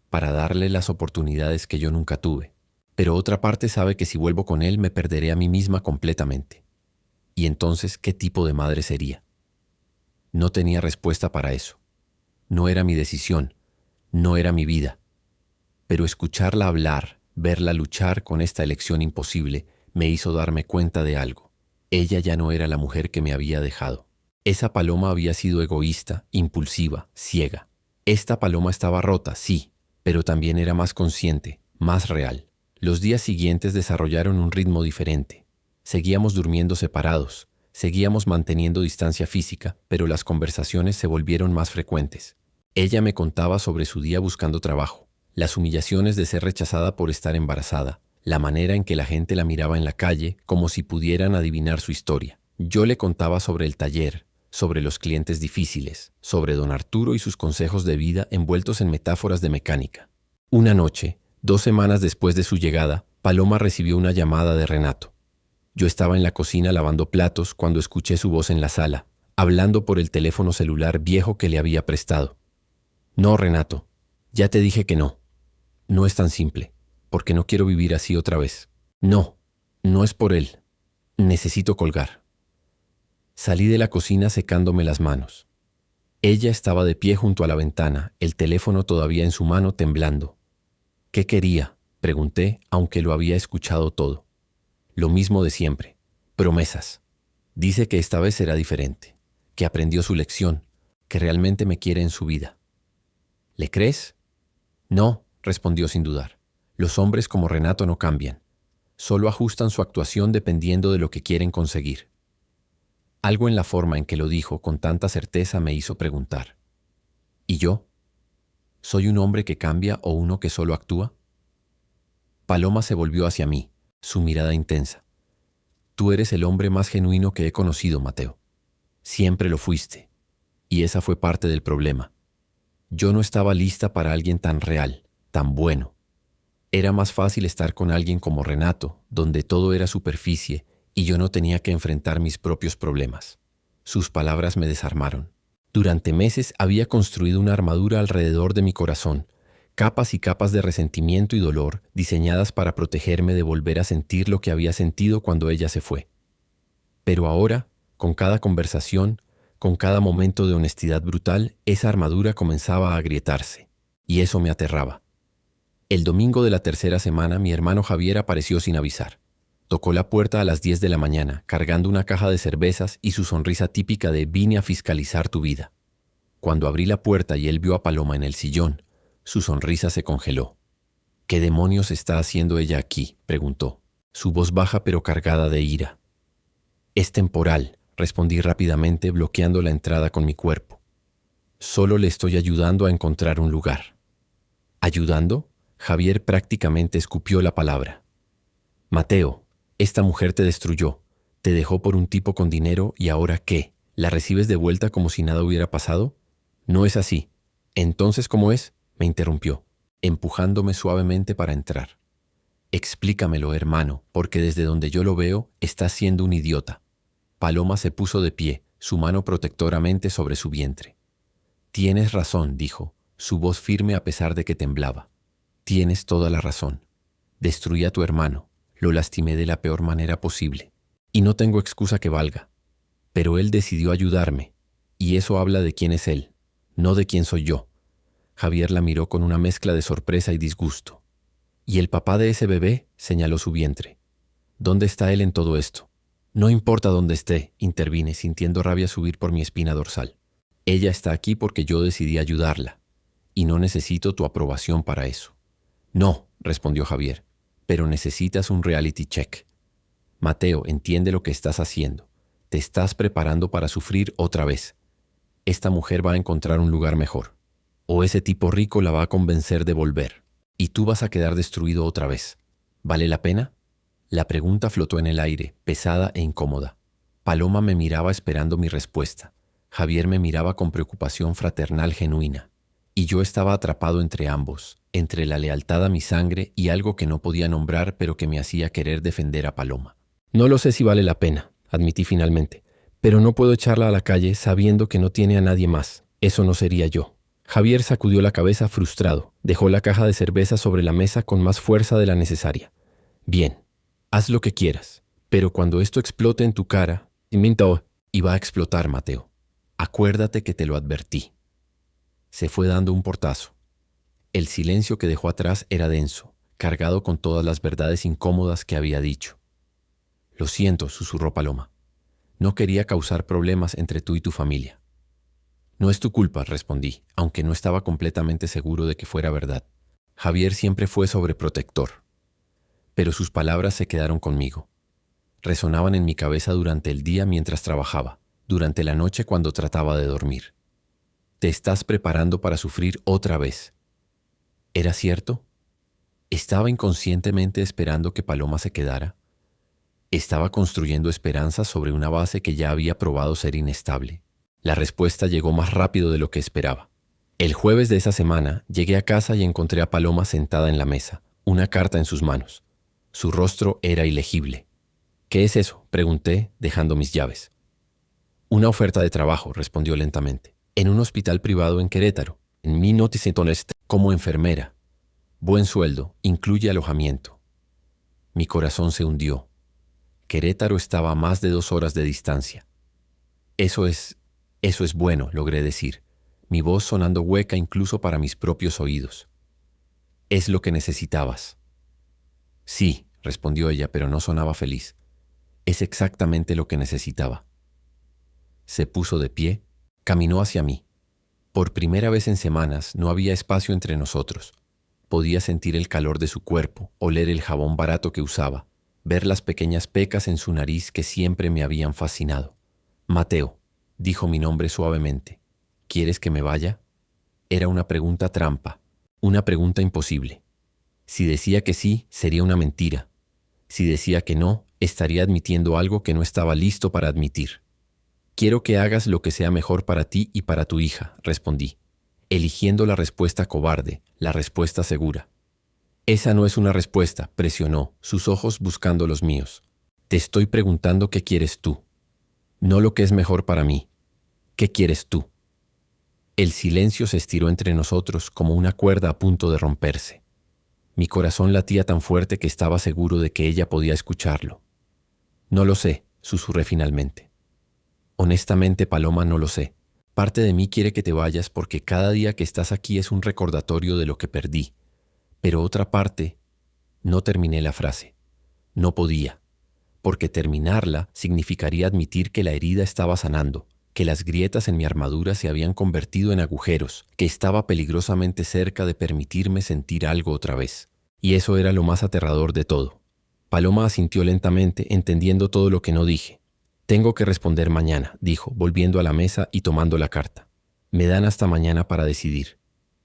para darle las oportunidades que yo nunca tuve. Pero otra parte sabe que si vuelvo con él me perderé a mí misma completamente. Y entonces, ¿qué tipo de madre sería? No tenía respuesta para eso. No era mi decisión, no era mi vida. Pero escucharla hablar, verla luchar con esta elección imposible, me hizo darme cuenta de algo. Ella ya no era la mujer que me había dejado. Esa Paloma había sido egoísta, impulsiva, ciega. Esta Paloma estaba rota, sí, pero también era más consciente, más real. Los días siguientes desarrollaron un ritmo diferente. Seguíamos durmiendo separados, seguíamos manteniendo distancia física, pero las conversaciones se volvieron más frecuentes. Ella me contaba sobre su día buscando trabajo, las humillaciones de ser rechazada por estar embarazada, la manera en que la gente la miraba en la calle como si pudieran adivinar su historia. Yo le contaba sobre el taller, sobre los clientes difíciles, sobre don Arturo y sus consejos de vida envueltos en metáforas de mecánica. Una noche, 2 semanas después de su llegada, Paloma recibió una llamada de Renato. Yo estaba en la cocina lavando platos cuando escuché su voz en la sala, hablando por el teléfono celular viejo que le había prestado. No, Renato, ya te dije que no. No es tan simple, porque no quiero vivir así otra vez. No, no es por él. Necesito colgar. Salí de la cocina secándome las manos. Ella estaba de pie junto a la ventana, el teléfono todavía en su mano temblando. ¿Qué quería?, pregunté, aunque lo había escuchado todo. Lo mismo de siempre. Promesas. Dice que esta vez será diferente, que aprendió su lección, que realmente me quiere en su vida. ¿Le crees? No, respondió sin dudar. Los hombres como Renato no cambian. Solo ajustan su actuación dependiendo de lo que quieren conseguir. Algo en la forma en que lo dijo con tanta certeza me hizo preguntar. ¿Y yo? ¿Soy un hombre que cambia o uno que solo actúa? Paloma se volvió hacia mí, su mirada intensa. Tú eres el hombre más genuino que he conocido, Mateo. Siempre lo fuiste. Y esa fue parte del problema. Yo no estaba lista para alguien tan real, tan bueno. Era más fácil estar con alguien como Renato, donde todo era superficie y yo no tenía que enfrentar mis propios problemas. Sus palabras me desarmaron. Durante meses había construido una armadura alrededor de mi corazón, capas y capas de resentimiento y dolor diseñadas para protegerme de volver a sentir lo que había sentido cuando ella se fue. Pero ahora, con cada conversación, con cada momento de honestidad brutal, esa armadura comenzaba a agrietarse, y eso me aterraba. El domingo de la 3ª semana, mi hermano Javier apareció sin avisar. Tocó la puerta a las 10 de la mañana, cargando una caja de cervezas y su sonrisa típica de «vine a fiscalizar tu vida». Cuando abrí la puerta y él vio a Paloma en el sillón, su sonrisa se congeló. «¿Qué demonios está haciendo ella aquí?», preguntó, su voz baja pero cargada de ira. «Es temporal», respondí rápidamente, bloqueando la entrada con mi cuerpo. «Solo le estoy ayudando a encontrar un lugar». ¿Ayudando? Javier prácticamente escupió la palabra. «Mateo, esta mujer te destruyó, te dejó por un tipo con dinero y ¿ahora qué? ¿La recibes de vuelta como si nada hubiera pasado? No es así. Entonces, ¿cómo es?», me interrumpió, empujándome suavemente para entrar. «Explícamelo, hermano, porque desde donde yo lo veo, estás siendo un idiota». Paloma se puso de pie, su mano protectoramente sobre su vientre. Tienes razón, dijo, su voz firme a pesar de que temblaba. Tienes toda la razón. Destruí a tu hermano, lo lastimé de la peor manera posible. Y no tengo excusa que valga. Pero él decidió ayudarme, y eso habla de quién es él, no de quién soy yo. Javier la miró con una mezcla de sorpresa y disgusto. ¿Y el papá de ese bebé? Señaló su vientre. ¿Dónde está él en todo esto? No importa dónde esté, intervine, sintiendo rabia subir por mi espina dorsal. Ella está aquí porque yo decidí ayudarla, y no necesito tu aprobación para eso. No, respondió Javier, pero necesitas un reality check. Mateo, entiende lo que estás haciendo. Te estás preparando para sufrir otra vez. Esta mujer va a encontrar un lugar mejor. O ese tipo rico la va a convencer de volver. Y tú vas a quedar destruido otra vez. ¿Vale la pena? La pregunta flotó en el aire, pesada e incómoda. Paloma me miraba esperando mi respuesta. Javier me miraba con preocupación fraternal genuina. Y yo estaba atrapado entre ambos, entre la lealtad a mi sangre y algo que no podía nombrar pero que me hacía querer defender a Paloma. No lo sé si vale la pena, admití finalmente, pero no puedo echarla a la calle sabiendo que no tiene a nadie más. Eso no sería yo. Javier sacudió la cabeza frustrado, dejó la caja de cerveza sobre la mesa con más fuerza de la necesaria. Bien, haz lo que quieras, pero cuando esto explote en tu cara, y va a explotar, Mateo. Acuérdate que te lo advertí. Se fue dando un portazo. El silencio que dejó atrás era denso, cargado con todas las verdades incómodas que había dicho. Lo siento, susurró Paloma. No quería causar problemas entre tú y tu familia. No es tu culpa, respondí, aunque no estaba completamente seguro de que fuera verdad. Javier siempre fue sobreprotector. Pero sus palabras se quedaron conmigo. Resonaban en mi cabeza durante el día mientras trabajaba, durante la noche cuando trataba de dormir. Te estás preparando para sufrir otra vez. ¿Era cierto? ¿Estaba inconscientemente esperando que Paloma se quedara? ¿Estaba construyendo esperanzas sobre una base que ya había probado ser inestable? La respuesta llegó más rápido de lo que esperaba. El jueves de esa semana llegué a casa y encontré a Paloma sentada en la mesa, una carta en sus manos. Su rostro era ilegible. ¿Qué es eso?, pregunté, dejando mis llaves. Una oferta de trabajo, respondió lentamente, en un hospital privado en Querétaro, en mi noticentoneste, como enfermera. Buen sueldo, incluye alojamiento. Mi corazón se hundió. Querétaro estaba a más de 2 horas de distancia. Eso es bueno, logré decir, mi voz sonando hueca incluso para mis propios oídos. ¿Es lo que necesitabas? Sí, respondió ella, pero no sonaba feliz. Es exactamente lo que necesitaba. Se puso de pie, caminó hacia mí. Por primera vez en semanas no había espacio entre nosotros. Podía sentir el calor de su cuerpo, oler el jabón barato que usaba, ver las pequeñas pecas en su nariz que siempre me habían fascinado. Mateo, dijo mi nombre suavemente. ¿Quieres que me vaya? Era una pregunta trampa, una pregunta imposible. Si decía que sí, sería una mentira. Si decía que no, estaría admitiendo algo que no estaba listo para admitir. Quiero que hagas lo que sea mejor para ti y para tu hija, respondí, eligiendo la respuesta cobarde, la respuesta segura. Esa no es una respuesta, presionó, sus ojos buscando los míos. Te estoy preguntando qué quieres tú, no lo que es mejor para mí. ¿Qué quieres tú? El silencio se estiró entre nosotros como una cuerda a punto de romperse. Mi corazón latía tan fuerte que estaba seguro de que ella podía escucharlo. No lo sé, susurré finalmente. Honestamente, Paloma, no lo sé. Parte de mí quiere que te vayas porque cada día que estás aquí es un recordatorio de lo que perdí. Pero otra parte, no terminé la frase. No podía, porque terminarla significaría admitir que la herida estaba sanando, que las grietas en mi armadura se habían convertido en agujeros, que estaba peligrosamente cerca de permitirme sentir algo otra vez. Y eso era lo más aterrador de todo. Paloma asintió lentamente, entendiendo todo lo que no dije. Tengo que responder mañana, dijo, volviendo a la mesa y tomando la carta. Me dan hasta mañana para decidir.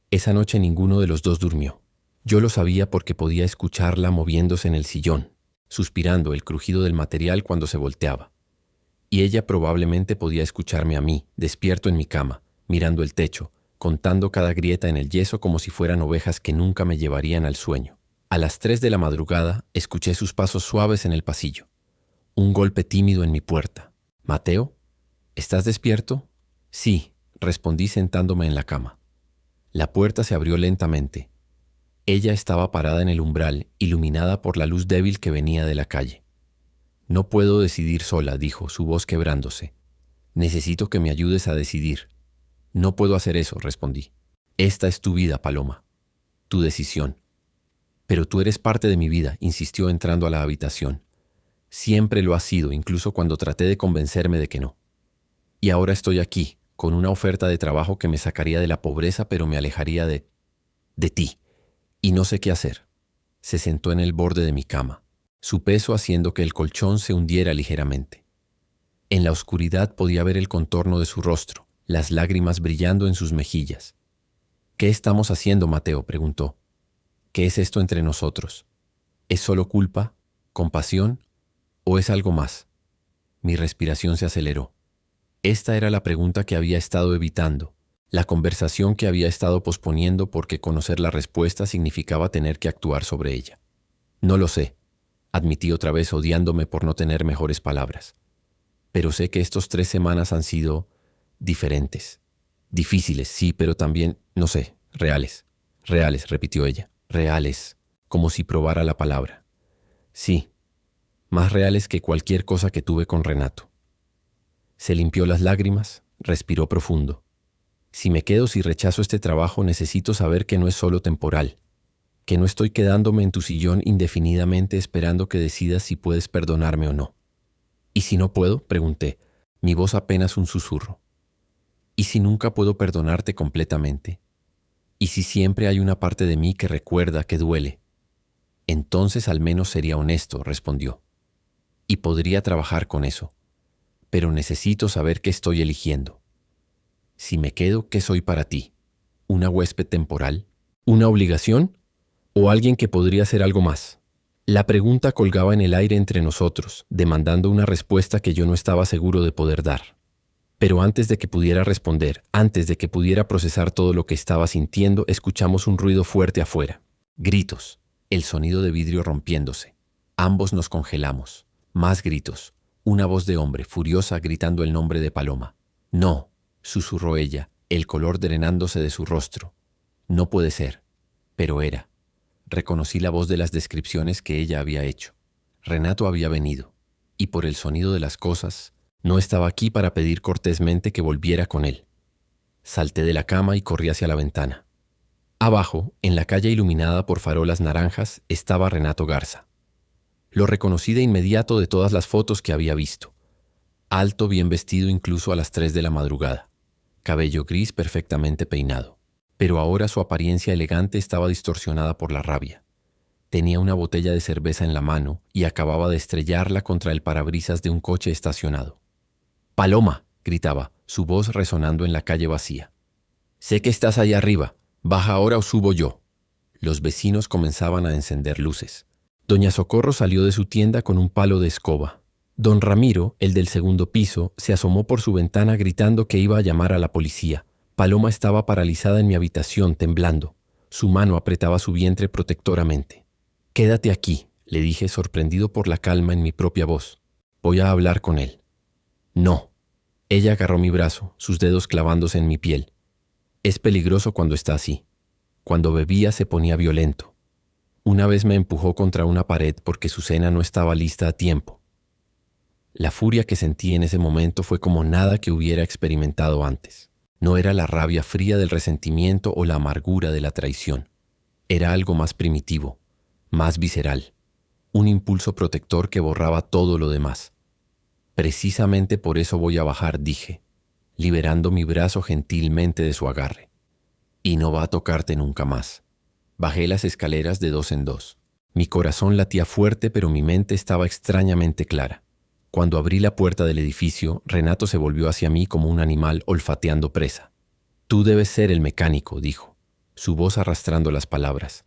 Esa noche ninguno de los dos durmió. Yo lo sabía porque podía escucharla moviéndose en el sillón, suspirando el crujido del material cuando se volteaba. Y ella probablemente podía escucharme a mí, despierto en mi cama, mirando el techo, contando cada grieta en el yeso como si fueran ovejas que nunca me llevarían al sueño. A las 3 de la madrugada escuché sus pasos suaves en el pasillo. Un golpe tímido en mi puerta. ¿Mateo? ¿Estás despierto? Sí, respondí sentándome en la cama. La puerta se abrió lentamente. Ella estaba parada en el umbral, iluminada por la luz débil que venía de la calle. No puedo decidir sola, dijo, su voz quebrándose. Necesito que me ayudes a decidir. No puedo hacer eso, respondí. Esta es tu vida, Paloma. Tu decisión. Pero tú eres parte de mi vida, insistió entrando a la habitación. Siempre lo has sido, incluso cuando traté de convencerme de que no. Y ahora estoy aquí, con una oferta de trabajo que me sacaría de la pobreza, pero me alejaría de ti. Y no sé qué hacer. Se sentó en el borde de mi cama, su peso haciendo que el colchón se hundiera ligeramente. En la oscuridad podía ver el contorno de su rostro, las lágrimas brillando en sus mejillas. ¿Qué estamos haciendo, Mateo?, preguntó. ¿Qué es esto entre nosotros? ¿Es solo culpa, compasión o es algo más? Mi respiración se aceleró. Esta era la pregunta que había estado evitando, la conversación que había estado posponiendo porque conocer la respuesta significaba tener que actuar sobre ella. No lo sé, admití otra vez odiándome por no tener mejores palabras. Pero sé que estos 3 semanas han sido diferentes. Difíciles, sí, pero también, no sé, reales. Reales, repitió ella. Reales, como si probara la palabra. Sí, más reales que cualquier cosa que tuve con Renato. Se limpió las lágrimas, respiró profundo. Si me quedo, si rechazo este trabajo, necesito saber que no es solo temporal, que no estoy quedándome en tu sillón indefinidamente esperando que decidas si puedes perdonarme o no. ¿Y si no puedo?, pregunté, mi voz apenas un susurro. ¿Y si nunca puedo perdonarte completamente? ¿Y si siempre hay una parte de mí que recuerda, que duele? Entonces al menos sería honesto, respondió. Y podría trabajar con eso. Pero necesito saber qué estoy eligiendo. Si me quedo, ¿qué soy para ti? ¿Una huésped temporal? ¿Una obligación? ¿O alguien que podría hacer algo más? La pregunta colgaba en el aire entre nosotros, demandando una respuesta que yo no estaba seguro de poder dar. Pero antes de que pudiera responder, antes de que pudiera procesar todo lo que estaba sintiendo, escuchamos un ruido fuerte afuera. Gritos, el sonido de vidrio rompiéndose. Ambos nos congelamos. Más gritos. Una voz de hombre, furiosa, gritando el nombre de Paloma. No, susurró ella, el color drenándose de su rostro. No puede ser. Pero era. Reconocí la voz de las descripciones que ella había hecho. Renato había venido, y por el sonido de las cosas, no estaba aquí para pedir cortésmente que volviera con él. Salté de la cama y corrí hacia la ventana. Abajo, en la calle iluminada por farolas naranjas, estaba Renato Garza. Lo reconocí de inmediato de todas las fotos que había visto. Alto, bien vestido incluso a las 3 de la madrugada. Cabello gris perfectamente peinado. Pero ahora su apariencia elegante estaba distorsionada por la rabia. Tenía una botella de cerveza en la mano y acababa de estrellarla contra el parabrisas de un coche estacionado. «¡Paloma!», gritaba, su voz resonando en la calle vacía. «Sé que estás allá arriba. Baja ahora o subo yo». Los vecinos comenzaban a encender luces. Doña Socorro salió de su tienda con un palo de escoba. Don Ramiro, el del segundo piso, se asomó por su ventana gritando que iba a llamar a la policía. Paloma estaba paralizada en mi habitación, temblando. Su mano apretaba su vientre protectoramente. «Quédate aquí», le dije, sorprendido por la calma en mi propia voz. «Voy a hablar con él». «No». Ella agarró mi brazo, sus dedos clavándose en mi piel. «Es peligroso cuando está así. Cuando bebía se ponía violento. Una vez me empujó contra una pared porque su cena no estaba lista a tiempo». La furia que sentí en ese momento fue como nada que hubiera experimentado antes. No era la rabia fría del resentimiento o la amargura de la traición. Era algo más primitivo, más visceral, un impulso protector que borraba todo lo demás. «Precisamente por eso voy a bajar», dije, liberando mi brazo gentilmente de su agarre. «Y no va a tocarte nunca más». Bajé las escaleras de 2 en 2. Mi corazón latía fuerte, pero mi mente estaba extrañamente clara. Cuando abrí la puerta del edificio, Renato se volvió hacia mí como un animal olfateando presa. «Tú debes ser el mecánico», dijo, su voz arrastrando las palabras.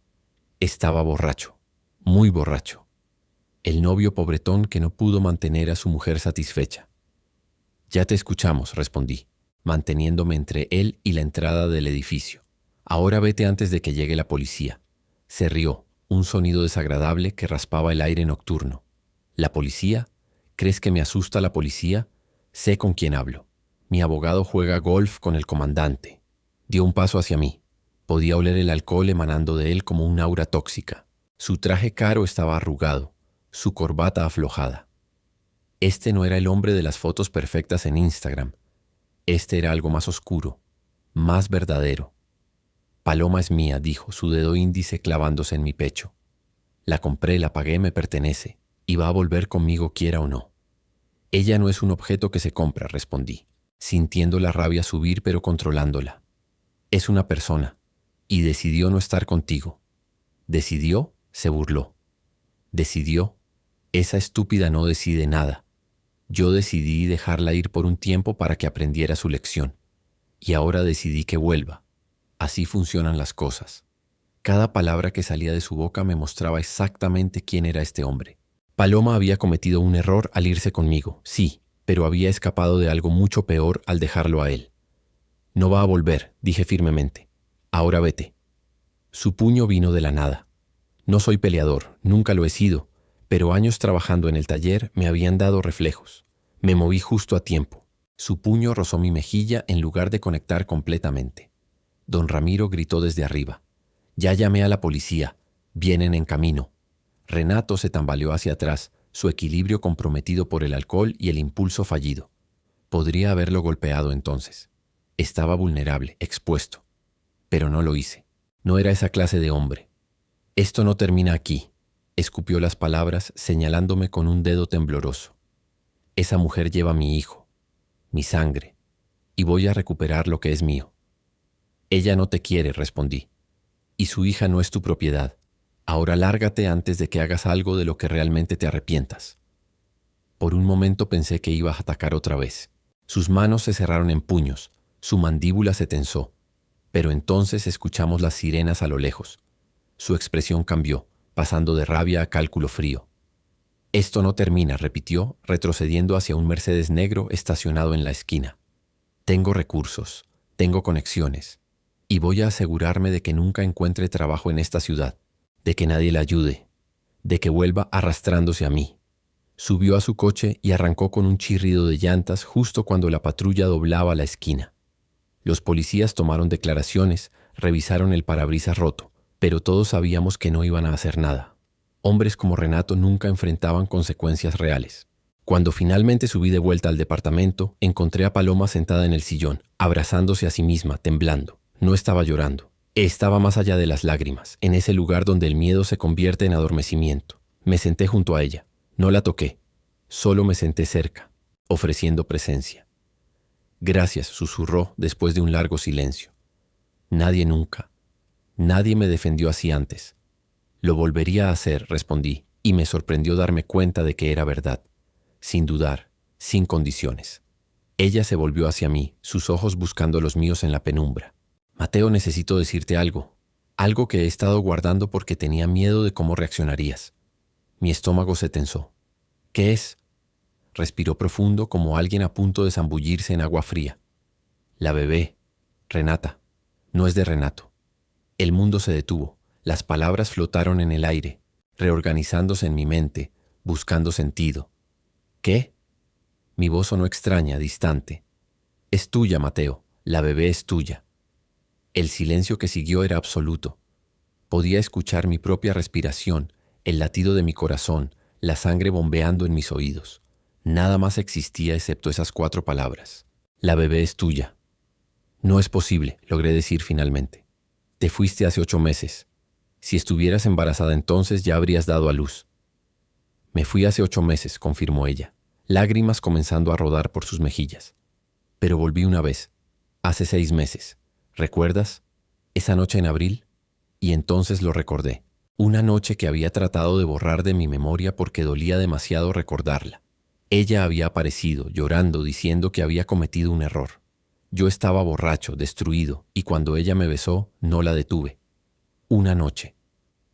Estaba borracho, muy borracho. El novio pobretón que no pudo mantener a su mujer satisfecha. «Ya te escuchamos», respondí, manteniéndome entre él y la entrada del edificio. «Ahora vete antes de que llegue la policía». Se rió, un sonido desagradable que raspaba el aire nocturno. «¿La policía? ¿Crees que me asusta la policía? Sé con quién hablo». Mi abogado juega golf con el comandante. Dio un paso hacia mí. Podía oler el alcohol emanando de él como un aura tóxica. Su traje caro estaba arrugado, su corbata aflojada. Este no era el hombre de las fotos perfectas en Instagram. Este era algo más oscuro, más verdadero. Paloma es mía, dijo, su dedo índice clavándose en mi pecho. La compré, la pagué, me pertenece, y va a volver conmigo quiera o no. Ella no es un objeto que se compra, respondí, sintiendo la rabia subir pero controlándola. Es una persona, y decidió no estar contigo. Decidió, se burló. Decidió, esa estúpida no decide nada. Yo decidí dejarla ir por un tiempo para que aprendiera su lección. Y ahora decidí que vuelva. Así funcionan las cosas. Cada palabra que salía de su boca me mostraba exactamente quién era este hombre. Paloma había cometido un error al irse conmigo, sí, pero había escapado de algo mucho peor al dejarlo a él. No va a volver, dije firmemente. Ahora vete. Su puño vino de la nada. No soy peleador, nunca lo he sido, pero años trabajando en el taller me habían dado reflejos. Me moví justo a tiempo. Su puño rozó mi mejilla en lugar de conectar completamente. Don Ramiro gritó desde arriba. Ya llamé a la policía. Vienen en camino. Renato se tambaleó hacia atrás, su equilibrio comprometido por el alcohol y el impulso fallido. Podría haberlo golpeado entonces. Estaba vulnerable, expuesto. Pero no lo hice. No era esa clase de hombre. Esto no termina aquí. Escupió las palabras, señalándome con un dedo tembloroso. Esa mujer lleva mi hijo, mi sangre, y voy a recuperar lo que es mío. Ella no te quiere, respondí. Y su hija no es tu propiedad. Ahora lárgate antes de que hagas algo de lo que realmente te arrepientas. Por un momento pensé que iba a atacar otra vez. Sus manos se cerraron en puños, su mandíbula se tensó. Pero entonces escuchamos las sirenas a lo lejos. Su expresión cambió, pasando de rabia a cálculo frío. Esto no termina, repitió, retrocediendo hacia un Mercedes negro estacionado en la esquina. Tengo recursos, tengo conexiones, y voy a asegurarme de que nunca encuentre trabajo en esta ciudad, de que nadie la ayude, de que vuelva arrastrándose a mí. Subió a su coche y arrancó con un chirrido de llantas justo cuando la patrulla doblaba la esquina. Los policías tomaron declaraciones, revisaron el parabrisas roto, pero todos sabíamos que no iban a hacer nada. Hombres como Renato nunca enfrentaban consecuencias reales. Cuando finalmente subí de vuelta al departamento, encontré a Paloma sentada en el sillón, abrazándose a sí misma, temblando. No estaba llorando. Estaba más allá de las lágrimas, en ese lugar donde el miedo se convierte en adormecimiento. Me senté junto a ella. No la toqué. Solo me senté cerca, ofreciendo presencia. Gracias, susurró después de un largo silencio. Nadie nunca. Nadie me defendió así antes. Lo volvería a hacer, respondí, y me sorprendió darme cuenta de que era verdad. Sin dudar, sin condiciones. Ella se volvió hacia mí, sus ojos buscando los míos en la penumbra. Mateo, necesito decirte algo. Algo que he estado guardando porque tenía miedo de cómo reaccionarías. Mi estómago se tensó. ¿Qué es? Respiró profundo como alguien a punto de zambullirse en agua fría. La bebé, Renata, no es de Renato. El mundo se detuvo. Las palabras flotaron en el aire, reorganizándose en mi mente, buscando sentido. ¿Qué? Mi voz sonó extraña, distante. Es tuya, Mateo. La bebé es tuya. El silencio que siguió era absoluto. Podía escuchar mi propia respiración, el latido de mi corazón, la sangre bombeando en mis oídos. Nada más existía excepto esas 4 palabras. La bebé es tuya. No es posible, logré decir finalmente. Te fuiste hace 8 meses. Si estuvieras embarazada entonces ya habrías dado a luz. Me fui hace 8 meses, confirmó ella, lágrimas comenzando a rodar por sus mejillas. Pero volví una vez, hace 6 meses. ¿Recuerdas? Esa noche en abril. Y entonces lo recordé. Una noche que había tratado de borrar de mi memoria porque dolía demasiado recordarla. Ella había aparecido, llorando, diciendo que había cometido un error. Yo estaba borracho, destruido, y cuando ella me besó, no la detuve. Una noche.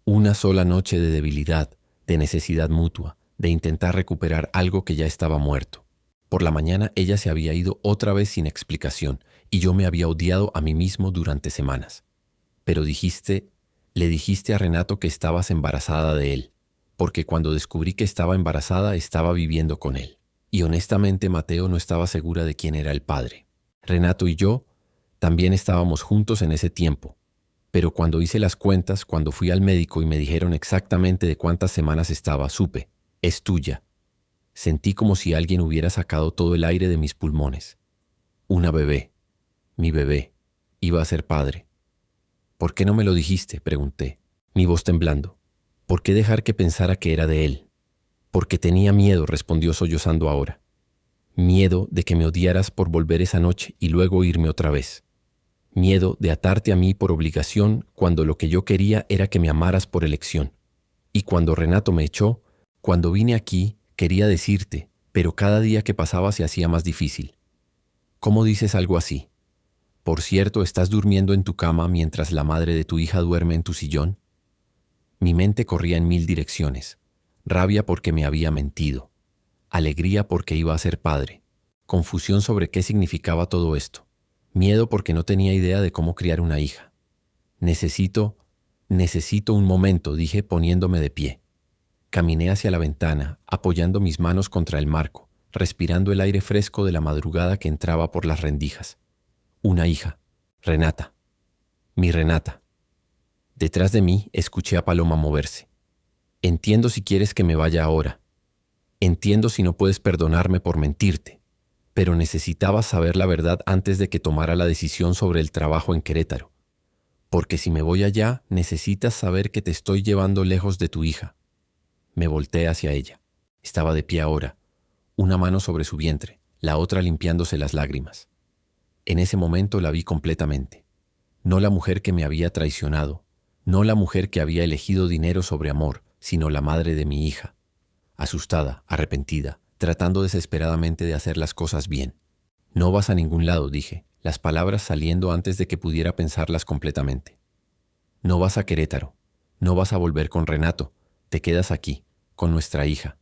Una sola noche de debilidad, de necesidad mutua, de intentar recuperar algo que ya estaba muerto. Por la mañana ella se había ido otra vez sin explicación, y yo me había odiado a mí mismo durante semanas. Pero le dijiste a Renato que estabas embarazada de él, porque cuando descubrí que estaba embarazada estaba viviendo con él. Y honestamente Mateo no estaba segura de quién era el padre. Renato y yo también estábamos juntos en ese tiempo, pero cuando hice las cuentas, cuando fui al médico y me dijeron exactamente de cuántas semanas estaba, supe, es tuya. Sentí como si alguien hubiera sacado todo el aire de mis pulmones. Una bebé, mi bebé, iba a ser padre. ¿Por qué no me lo dijiste?, pregunté, mi voz temblando. ¿Por qué dejar que pensara que era de él? Porque tenía miedo, respondió sollozando ahora. Miedo de que me odiaras por volver esa noche y luego irme otra vez. Miedo de atarte a mí por obligación cuando lo que yo quería era que me amaras por elección. Y cuando Renato me echó, cuando vine aquí, quería decirte, pero cada día que pasaba se hacía más difícil. ¿Cómo dices algo así? Por cierto, ¿estás durmiendo en tu cama mientras la madre de tu hija duerme en tu sillón? Mi mente corría en 1000 direcciones. Rabia porque me había mentido. Alegría porque iba a ser padre. Confusión sobre qué significaba todo esto. Miedo porque no tenía idea de cómo criar una hija. Necesito un momento, dije poniéndome de pie. Caminé hacia la ventana, apoyando mis manos contra el marco, respirando el aire fresco de la madrugada que entraba por las rendijas. Una hija, Renata. Mi Renata. Detrás de mí escuché a Paloma moverse. Entiendo si quieres que me vaya ahora. Entiendo si no puedes perdonarme por mentirte, pero necesitabas saber la verdad antes de que tomara la decisión sobre el trabajo en Querétaro. Porque si me voy allá, necesitas saber que te estoy llevando lejos de tu hija. Me volteé hacia ella. Estaba de pie ahora, una mano sobre su vientre, la otra limpiándose las lágrimas. En ese momento la vi completamente. No la mujer que me había traicionado, no la mujer que había elegido dinero sobre amor, sino la madre de mi hija. Asustada, arrepentida, tratando desesperadamente de hacer las cosas bien. No vas a ningún lado, dije, las palabras saliendo antes de que pudiera pensarlas completamente. No vas a Querétaro, no vas a volver con Renato, te quedas aquí, con nuestra hija.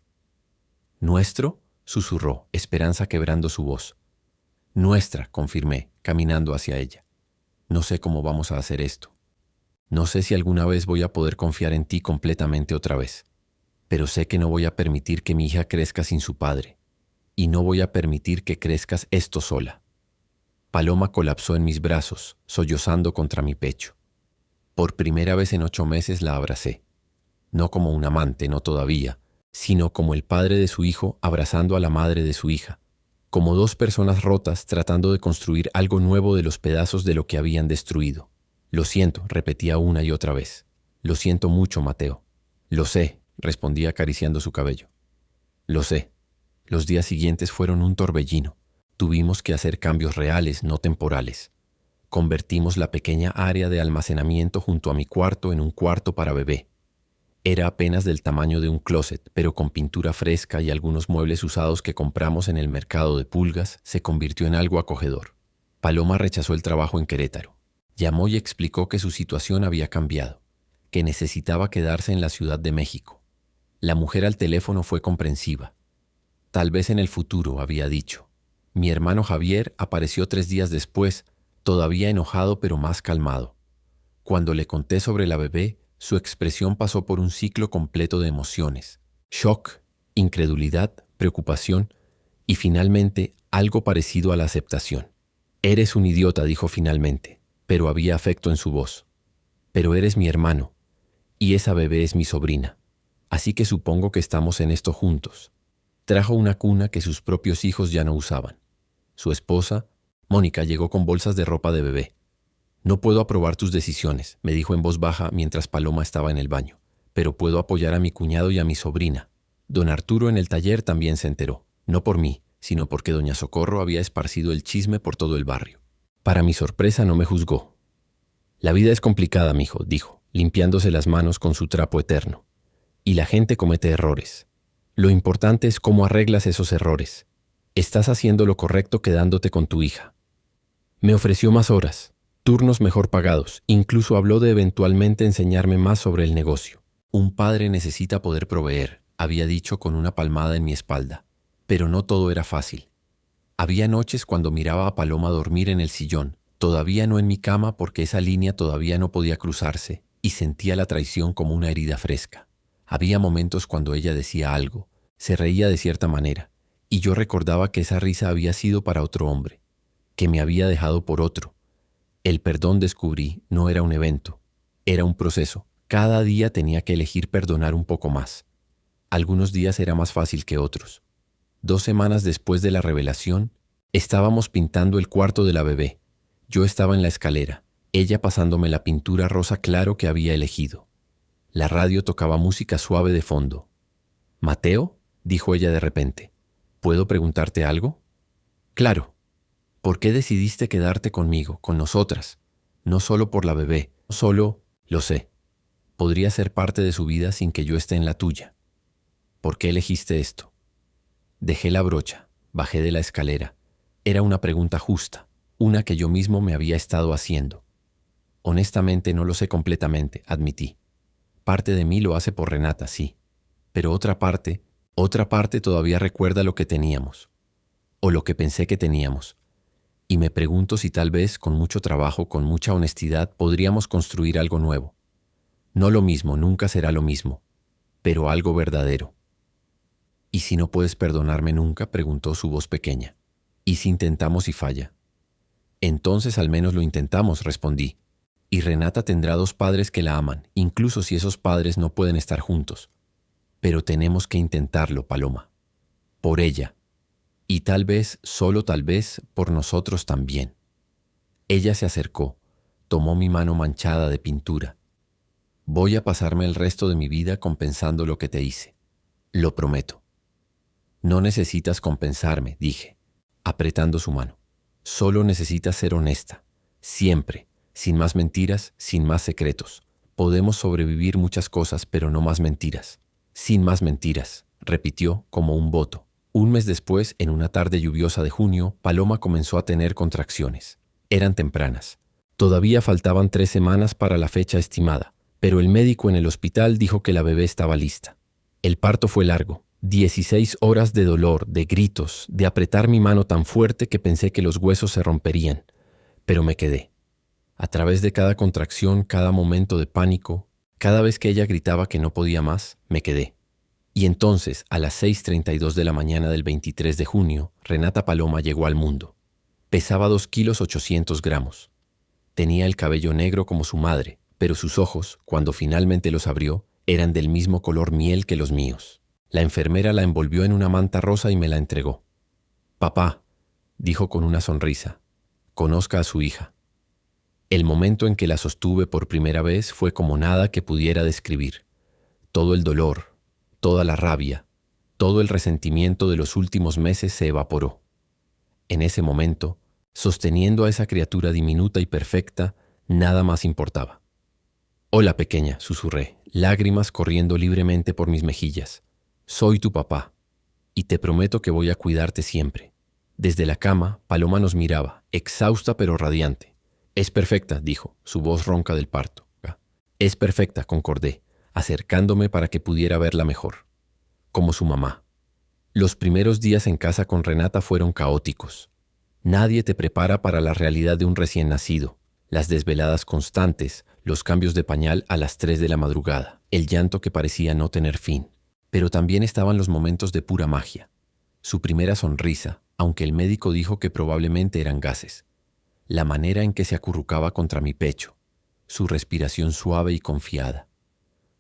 ¿Nuestro?, susurró, esperanza quebrando su voz. Nuestra, confirmé, caminando hacia ella. No sé cómo vamos a hacer esto. No sé si alguna vez voy a poder confiar en ti completamente otra vez. Pero sé que no voy a permitir que mi hija crezca sin su padre. Y no voy a permitir que crezcas esto sola. Paloma colapsó en mis brazos, sollozando contra mi pecho. Por primera vez en 8 meses la abracé. No como un amante, no todavía, sino como el padre de su hijo abrazando a la madre de su hija. Como 2 personas rotas tratando de construir algo nuevo de los pedazos de lo que habían destruido. Lo siento, repetía una y otra vez. Lo siento mucho, Mateo. Lo sé, respondía acariciando su cabello. Lo sé. Los días siguientes fueron un torbellino. Tuvimos que hacer cambios reales, no temporales. Convertimos la pequeña área de almacenamiento junto a mi cuarto en un cuarto para bebé. Era apenas del tamaño de un closet, pero con pintura fresca y algunos muebles usados que compramos en el mercado de pulgas, se convirtió en algo acogedor. Paloma rechazó el trabajo en Querétaro. Llamó y explicó que su situación había cambiado, que necesitaba quedarse en la Ciudad de México. La mujer al teléfono fue comprensiva. Tal vez en el futuro, había dicho. Mi hermano Javier apareció 3 días después, todavía enojado pero más calmado. Cuando le conté sobre la bebé, su expresión pasó por un ciclo completo de emociones. Shock, incredulidad, preocupación y finalmente algo parecido a la aceptación. Eres un idiota, dijo finalmente, pero había afecto en su voz. Pero eres mi hermano, y esa bebé es mi sobrina. Así que supongo que estamos en esto juntos. Trajo una cuna que sus propios hijos ya no usaban. Su esposa, Mónica, llegó con bolsas de ropa de bebé. No puedo aprobar tus decisiones, me dijo en voz baja mientras Paloma estaba en el baño, pero puedo apoyar a mi cuñado y a mi sobrina. Don Arturo en el taller también se enteró, no por mí, sino porque doña Socorro había esparcido el chisme por todo el barrio. Para mi sorpresa no me juzgó. La vida es complicada, mijo, dijo, limpiándose las manos con su trapo eterno. Y la gente comete errores. Lo importante es cómo arreglas esos errores. Estás haciendo lo correcto quedándote con tu hija. Me ofreció más horas, turnos mejor pagados, incluso habló de eventualmente enseñarme más sobre el negocio. Un padre necesita poder proveer, había dicho con una palmada en mi espalda. Pero no todo era fácil. Había noches cuando miraba a Paloma dormir en el sillón, todavía no en mi cama porque esa línea todavía no podía cruzarse, y sentía la traición como una herida fresca. Había momentos cuando ella decía algo, se reía de cierta manera, y yo recordaba que esa risa había sido para otro hombre, que me había dejado por otro. El perdón, descubrí, no era un evento, era un proceso. Cada día tenía que elegir perdonar un poco más. Algunos días era más fácil que otros. 2 semanas después de la revelación, estábamos pintando el cuarto de la bebé. Yo estaba en la escalera, ella pasándome la pintura rosa claro que había elegido. La radio tocaba música suave de fondo. «¿Mateo?», dijo ella de repente. «¿Puedo preguntarte algo?». «Claro. ¿Por qué decidiste quedarte conmigo, con nosotras? No solo por la bebé, no solo, lo sé. Podría ser parte de su vida sin que yo esté en la tuya. ¿Por qué elegiste esto?». Dejé la brocha, bajé de la escalera. Era una pregunta justa, una que yo mismo me había estado haciendo. Honestamente no lo sé completamente, admití. Parte de mí lo hace por Renata, sí. Pero otra parte todavía recuerda lo que teníamos. O lo que pensé que teníamos. Y me pregunto si tal vez, con mucho trabajo, con mucha honestidad, podríamos construir algo nuevo. No lo mismo, nunca será lo mismo, pero algo verdadero. «¿Y si no puedes perdonarme nunca?», preguntó su voz pequeña. «¿Y si intentamos y falla?». «Entonces al menos lo intentamos», respondí. «Y Renata tendrá 2 padres que la aman, incluso si esos padres no pueden estar juntos. Pero tenemos que intentarlo, Paloma. Por ella. Y tal vez, solo tal vez, por nosotros también». Ella se acercó, tomó mi mano manchada de pintura. «Voy a pasarme el resto de mi vida compensando lo que te hice. Lo prometo». «No necesitas compensarme», dije, apretando su mano. «Solo necesitas ser honesta. Siempre. Sin más mentiras, sin más secretos. Podemos sobrevivir muchas cosas, pero no más mentiras». «Sin más mentiras», repitió como un voto. 1 mes después, en una tarde lluviosa de junio, Paloma comenzó a tener contracciones. Eran tempranas. Todavía faltaban 3 semanas para la fecha estimada, pero el médico en el hospital dijo que la bebé estaba lista. El parto fue largo. 16 horas de dolor, de gritos, de apretar mi mano tan fuerte que pensé que los huesos se romperían. Pero me quedé. A través de cada contracción, cada momento de pánico, cada vez que ella gritaba que no podía más, me quedé. Y entonces, a las 6:32 de la mañana del 23 de junio, Renata Paloma llegó al mundo. Pesaba 2 kilos 800 gramos. Tenía el cabello negro como su madre, pero sus ojos, cuando finalmente los abrió, eran del mismo color miel que los míos. La enfermera la envolvió en una manta rosa y me la entregó. «Papá», dijo con una sonrisa, «conozca a su hija». El momento en que la sostuve por primera vez fue como nada que pudiera describir. Todo el dolor, toda la rabia, todo el resentimiento de los últimos meses se evaporó. En ese momento, sosteniendo a esa criatura diminuta y perfecta, nada más importaba. «Hola, pequeña», susurré, lágrimas corriendo libremente por mis mejillas. «Soy tu papá, y te prometo que voy a cuidarte siempre». Desde la cama, Paloma nos miraba, exhausta pero radiante. «Es perfecta», dijo, su voz ronca del parto. «Es perfecta», concordé, acercándome para que pudiera verla mejor. Como su mamá. Los primeros días en casa con Renata fueron caóticos. Nadie te prepara para la realidad de un recién nacido. Las desveladas constantes, los cambios de pañal a las 3 de la madrugada, el llanto que parecía no tener fin. Pero también estaban los momentos de pura magia. Su primera sonrisa, aunque el médico dijo que probablemente eran gases. La manera en que se acurrucaba contra mi pecho. Su respiración suave y confiada.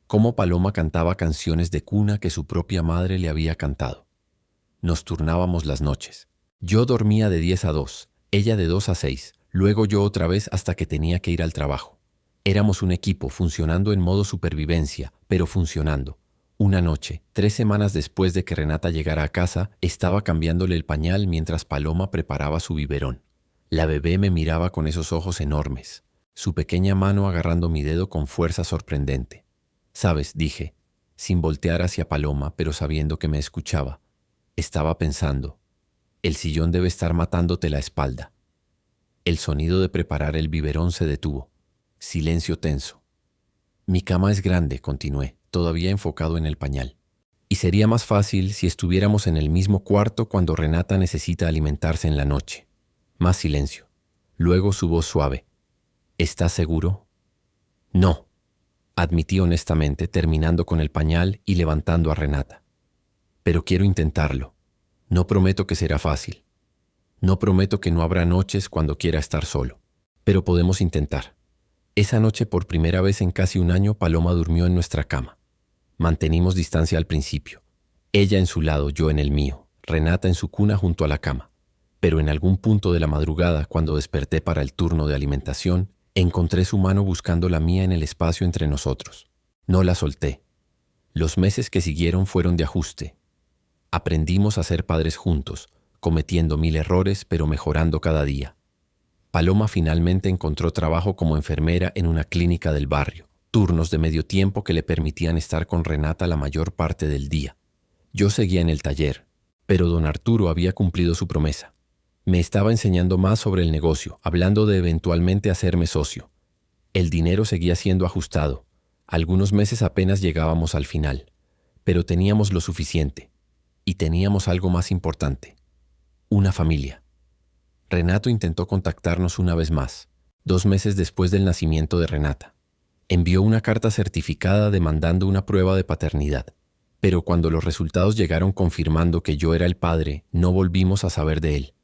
Cómo Paloma cantaba canciones de cuna que su propia madre le había cantado. Nos turnábamos las noches. Yo dormía de 10 a 2, ella de 2 a 6, luego yo otra vez hasta que tenía que ir al trabajo. Éramos un equipo funcionando en modo supervivencia, pero funcionando. Una noche, 3 semanas después de que Renata llegara a casa, estaba cambiándole el pañal mientras Paloma preparaba su biberón. La bebé me miraba con esos ojos enormes, su pequeña mano agarrando mi dedo con fuerza sorprendente. «Sabes», dije, sin voltear hacia Paloma, pero sabiendo que me escuchaba. Estaba pensando, el sillón debe estar matándote la espalda. El sonido de preparar el biberón se detuvo. Silencio tenso. «Mi cama es grande», continué, todavía enfocado en el pañal. «Y sería más fácil si estuviéramos en el mismo cuarto cuando Renata necesita alimentarse en la noche». Más silencio. Luego su voz suave. «¿Estás seguro?». «No», admití honestamente, terminando con el pañal y levantando a Renata. «Pero quiero intentarlo. No prometo que será fácil». No prometo que no habrá noches cuando quiera estar solo, pero podemos intentar. Esa noche, por primera vez en casi un año, Paloma durmió en nuestra cama. Mantenimos distancia al principio. Ella en su lado, yo en el mío, Renata en su cuna junto a la cama. Pero en algún punto de la madrugada, cuando desperté para el turno de alimentación, encontré su mano buscando la mía en el espacio entre nosotros. No la solté. Los meses que siguieron fueron de ajuste. Aprendimos a ser padres juntos, cometiendo 1000 errores, pero mejorando cada día. Paloma finalmente encontró trabajo como enfermera en una clínica del barrio, turnos de medio tiempo que le permitían estar con Renata la mayor parte del día. Yo seguía en el taller, pero don Arturo había cumplido su promesa. Me estaba enseñando más sobre el negocio, hablando de eventualmente hacerme socio. El dinero seguía siendo ajustado. Algunos meses apenas llegábamos al final, pero teníamos lo suficiente. Y teníamos algo más importante: una familia. Renato intentó contactarnos una vez más, 2 meses después del nacimiento de Renata. Envió una carta certificada demandando una prueba de paternidad, pero cuando los resultados llegaron confirmando que yo era el padre, no volvimos a saber de él.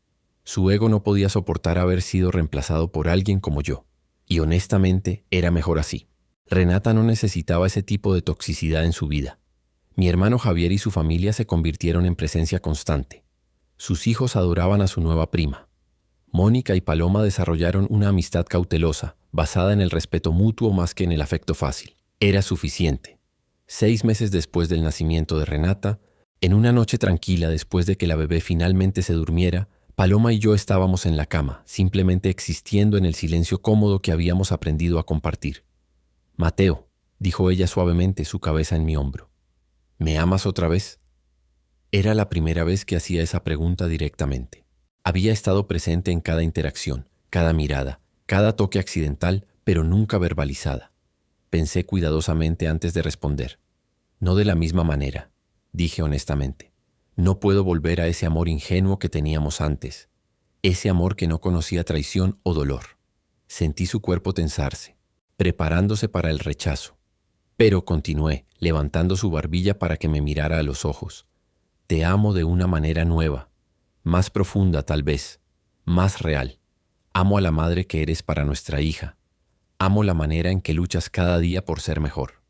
Su ego no podía soportar haber sido reemplazado por alguien como yo, y honestamente era mejor así. Renata no necesitaba ese tipo de toxicidad en su vida. Mi hermano Javier y su familia se convirtieron en presencia constante. Sus hijos adoraban a su nueva prima. Mónica y Paloma desarrollaron una amistad cautelosa, basada en el respeto mutuo más que en el afecto fácil. Era suficiente. 6 meses después del nacimiento de Renata, en una noche tranquila después de que la bebé finalmente se durmiera, Paloma y yo estábamos en la cama, simplemente existiendo en el silencio cómodo que habíamos aprendido a compartir. «Mateo», dijo ella suavemente, su cabeza en mi hombro. «¿Me amas otra vez?». Era la primera vez que hacía esa pregunta directamente. Había estado presente en cada interacción, cada mirada, cada toque accidental, pero nunca verbalizada. Pensé cuidadosamente antes de responder. «No de la misma manera», dije honestamente. «No puedo volver a ese amor ingenuo que teníamos antes, ese amor que no conocía traición o dolor». Sentí su cuerpo tensarse, preparándose para el rechazo. Pero continué, levantando su barbilla para que me mirara a los ojos. «Te amo de una manera nueva, más profunda tal vez, más real. Amo a la madre que eres para nuestra hija. Amo la manera en que luchas cada día por ser mejor.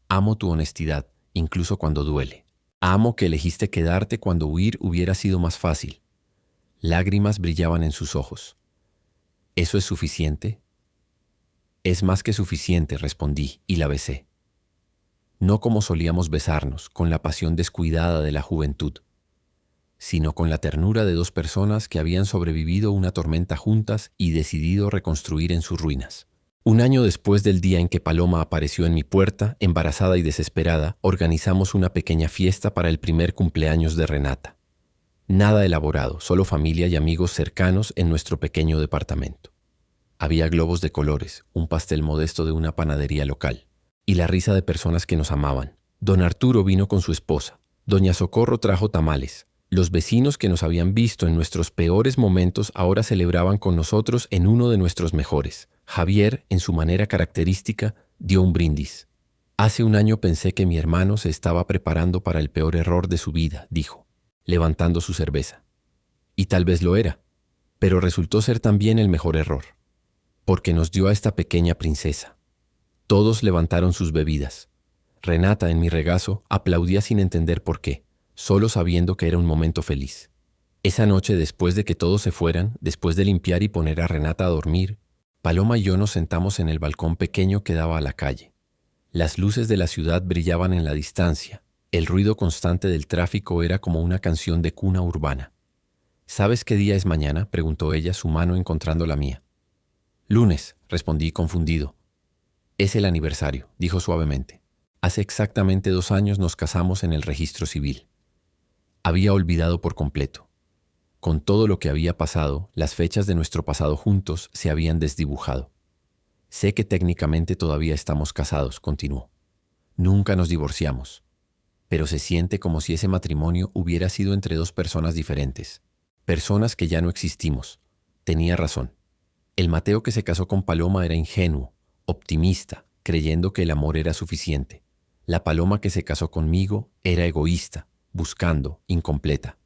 Amo tu honestidad, incluso cuando duele. Amo que elegiste quedarte cuando huir hubiera sido más fácil». Lágrimas brillaban en sus ojos. «¿Eso es suficiente?». «Es más que suficiente», respondí y la besé. No como solíamos besarnos, con la pasión descuidada de la juventud, sino con la ternura de 2 personas que habían sobrevivido una tormenta juntas y decidido reconstruir en sus ruinas. Un año después del día en que Paloma apareció en mi puerta, embarazada y desesperada, organizamos una pequeña fiesta para el primer cumpleaños de Renata. Nada elaborado, solo familia y amigos cercanos en nuestro pequeño departamento. Había globos de colores, un pastel modesto de una panadería local, y la risa de personas que nos amaban. Don Arturo vino con su esposa. Doña Socorro trajo tamales. Los vecinos que nos habían visto en nuestros peores momentos ahora celebraban con nosotros en uno de nuestros mejores. Javier, en su manera característica, dio un brindis. «Hace un año pensé que mi hermano se estaba preparando para el peor error de su vida», dijo, levantando su cerveza. Y tal vez lo era, pero resultó ser también el mejor error, porque nos dio a esta pequeña princesa. Todos levantaron sus bebidas. Renata, en mi regazo, aplaudía sin entender por qué, solo sabiendo que era un momento feliz. Esa noche, después de que todos se fueran, después de limpiar y poner a Renata a dormir, Paloma y yo nos sentamos en el balcón pequeño que daba a la calle. Las luces de la ciudad brillaban en la distancia. El ruido constante del tráfico era como una canción de cuna urbana. «¿Sabes qué día es mañana?», preguntó ella, su mano encontrando la mía. «Lunes», respondí confundido. «Es el aniversario», dijo suavemente. «Hace exactamente 2 años nos casamos en el registro civil». Había olvidado por completo. Con todo lo que había pasado, las fechas de nuestro pasado juntos se habían desdibujado. «Sé que técnicamente todavía estamos casados», continuó. «Nunca nos divorciamos. Pero se siente como si ese matrimonio hubiera sido entre 2 personas diferentes. Personas que ya no existimos». Tenía razón. El Mateo que se casó con Paloma era ingenuo, optimista, creyendo que el amor era suficiente. La Paloma que se casó conmigo era egoísta, buscando, incompleta.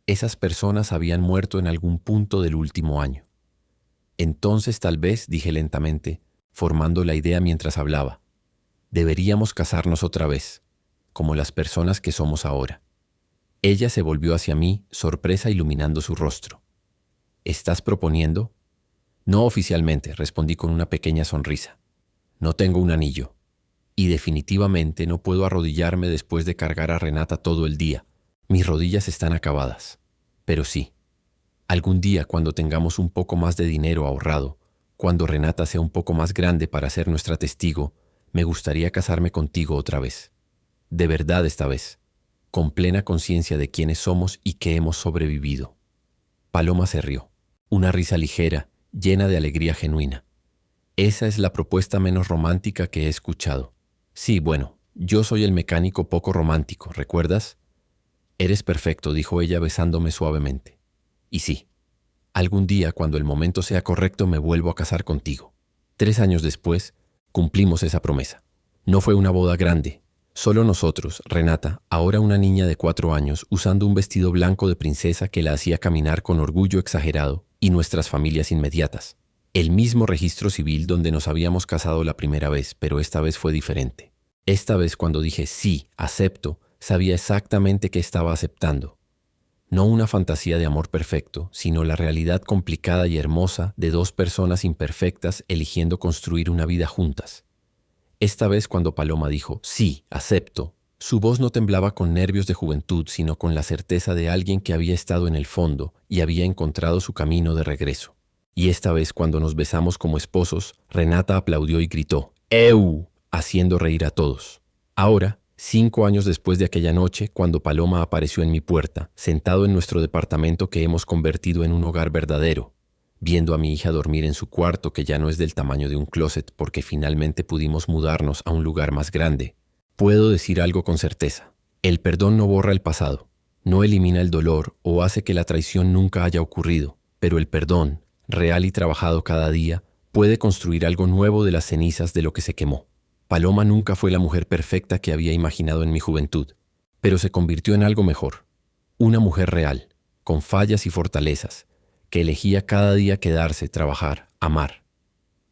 Esas personas habían muerto en algún punto del último año. Entonces tal vez, dije lentamente, formando la idea mientras hablaba, deberíamos casarnos otra vez, como las personas que somos ahora. Ella se volvió hacia mí, sorpresa iluminando su rostro. ¿Estás proponiendo? No oficialmente, respondí con una pequeña sonrisa. No tengo un anillo. Y definitivamente no puedo arrodillarme después de cargar a Renata todo el día. Mis rodillas están acabadas. Pero sí, algún día cuando tengamos un poco más de dinero ahorrado, cuando Renata sea un poco más grande para ser nuestra testigo, me gustaría casarme contigo otra vez. De verdad esta vez, con plena conciencia de quiénes somos y que hemos sobrevivido. Paloma se rió, una risa ligera, llena de alegría genuina. Esa es la propuesta menos romántica que he escuchado. Sí, bueno, yo soy el mecánico poco romántico, ¿recuerdas? Eres perfecto, dijo ella besándome suavemente. Y sí, algún día, cuando el momento sea correcto, me vuelvo a casar contigo. 3 años después, cumplimos esa promesa. No fue una boda grande. Solo nosotros, Renata, ahora una niña de 4 años, usando un vestido blanco de princesa que la hacía caminar con orgullo exagerado, y nuestras familias inmediatas. El mismo registro civil donde nos habíamos casado la primera vez, pero esta vez fue diferente. Esta vez cuando dije sí, acepto, sabía exactamente qué estaba aceptando. No una fantasía de amor perfecto, sino la realidad complicada y hermosa de 2 personas imperfectas eligiendo construir una vida juntas. Esta vez cuando Paloma dijo sí, acepto, su voz no temblaba con nervios de juventud, sino con la certeza de alguien que había estado en el fondo y había encontrado su camino de regreso. Y esta vez cuando nos besamos como esposos, Renata aplaudió y gritó ¡Eu!, haciendo reír a todos. Ahora, 5 años después de aquella noche, cuando Paloma apareció en mi puerta, sentado en nuestro departamento que hemos convertido en un hogar verdadero, viendo a mi hija dormir en su cuarto que ya no es del tamaño de un closet porque finalmente pudimos mudarnos a un lugar más grande, puedo decir algo con certeza. El perdón no borra el pasado, no elimina el dolor o hace que la traición nunca haya ocurrido, pero el perdón, real y trabajado cada día, puede construir algo nuevo de las cenizas de lo que se quemó. Paloma nunca fue la mujer perfecta que había imaginado en mi juventud, pero se convirtió en algo mejor. Una mujer real, con fallas y fortalezas, que elegía cada día quedarse, trabajar, amar.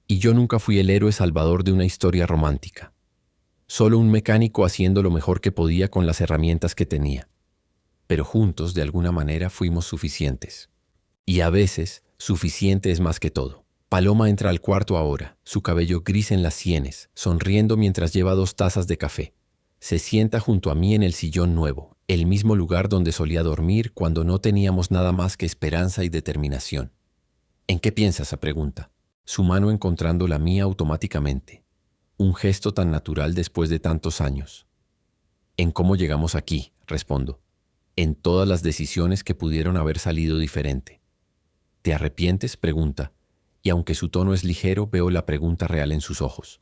Y yo nunca fui el héroe salvador de una historia romántica. Solo un mecánico haciendo lo mejor que podía con las herramientas que tenía. Pero juntos, de alguna manera, fuimos suficientes. Y a veces, suficiente es más que todo. Paloma entra al cuarto ahora, su cabello gris en las sienes, sonriendo mientras lleva 2 tazas de café. Se sienta junto a mí en el sillón nuevo, el mismo lugar donde solía dormir cuando no teníamos nada más que esperanza y determinación. ¿En qué piensas?, pregunta, su mano encontrando la mía automáticamente. Un gesto tan natural después de tantos años. En cómo llegamos aquí, respondo. En todas las decisiones que pudieron haber salido diferente. ¿Te arrepientes?, pregunta. Y aunque su tono es ligero, veo la pregunta real en sus ojos.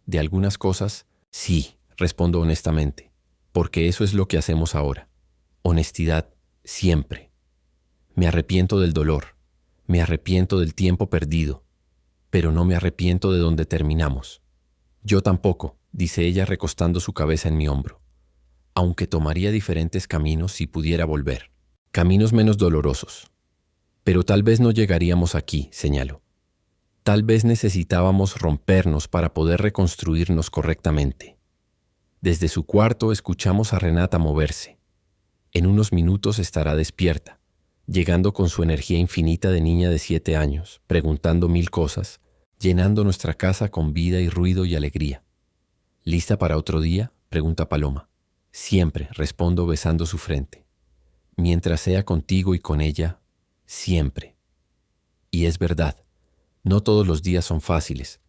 De algunas cosas, sí, respondo honestamente, porque eso es lo que hacemos ahora. Honestidad, siempre. Me arrepiento del dolor, me arrepiento del tiempo perdido, pero no me arrepiento de donde terminamos. Yo tampoco, dice ella recostando su cabeza en mi hombro, aunque tomaría diferentes caminos si pudiera volver, caminos menos dolorosos. Pero tal vez no llegaríamos aquí, señalo. Tal vez necesitábamos rompernos para poder reconstruirnos correctamente. Desde su cuarto escuchamos a Renata moverse. En unos minutos estará despierta, llegando con su energía infinita de niña de 7 años, preguntando 1000 cosas, llenando nuestra casa con vida y ruido y alegría. ¿Lista para otro día?, pregunta Paloma. Siempre, respondo besando su frente. Mientras sea contigo y con ella, siempre. Y es verdad. No todos los días son fáciles.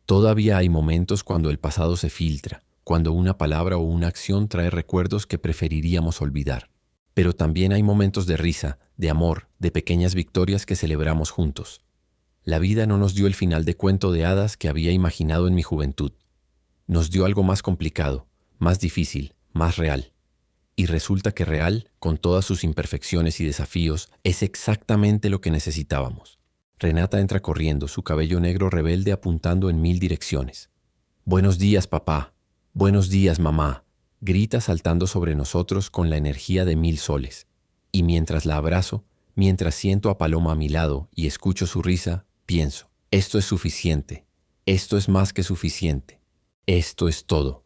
Todavía hay momentos cuando el pasado se filtra, cuando una palabra o una acción trae recuerdos que preferiríamos olvidar. Pero también hay momentos de risa, de amor, de pequeñas victorias que celebramos juntos. La vida no nos dio el final de cuento de hadas que había imaginado en mi juventud. Nos dio algo más complicado, más difícil, más real. Y resulta que real, con todas sus imperfecciones y desafíos, es exactamente lo que necesitábamos. Renata entra corriendo, su cabello negro rebelde apuntando en 1000 direcciones. «Buenos días, papá. Buenos días, mamá», grita saltando sobre nosotros con la energía de 1000 soles. Y mientras la abrazo, mientras siento a Paloma a mi lado y escucho su risa, pienso, esto es suficiente, esto es más que suficiente, esto es todo.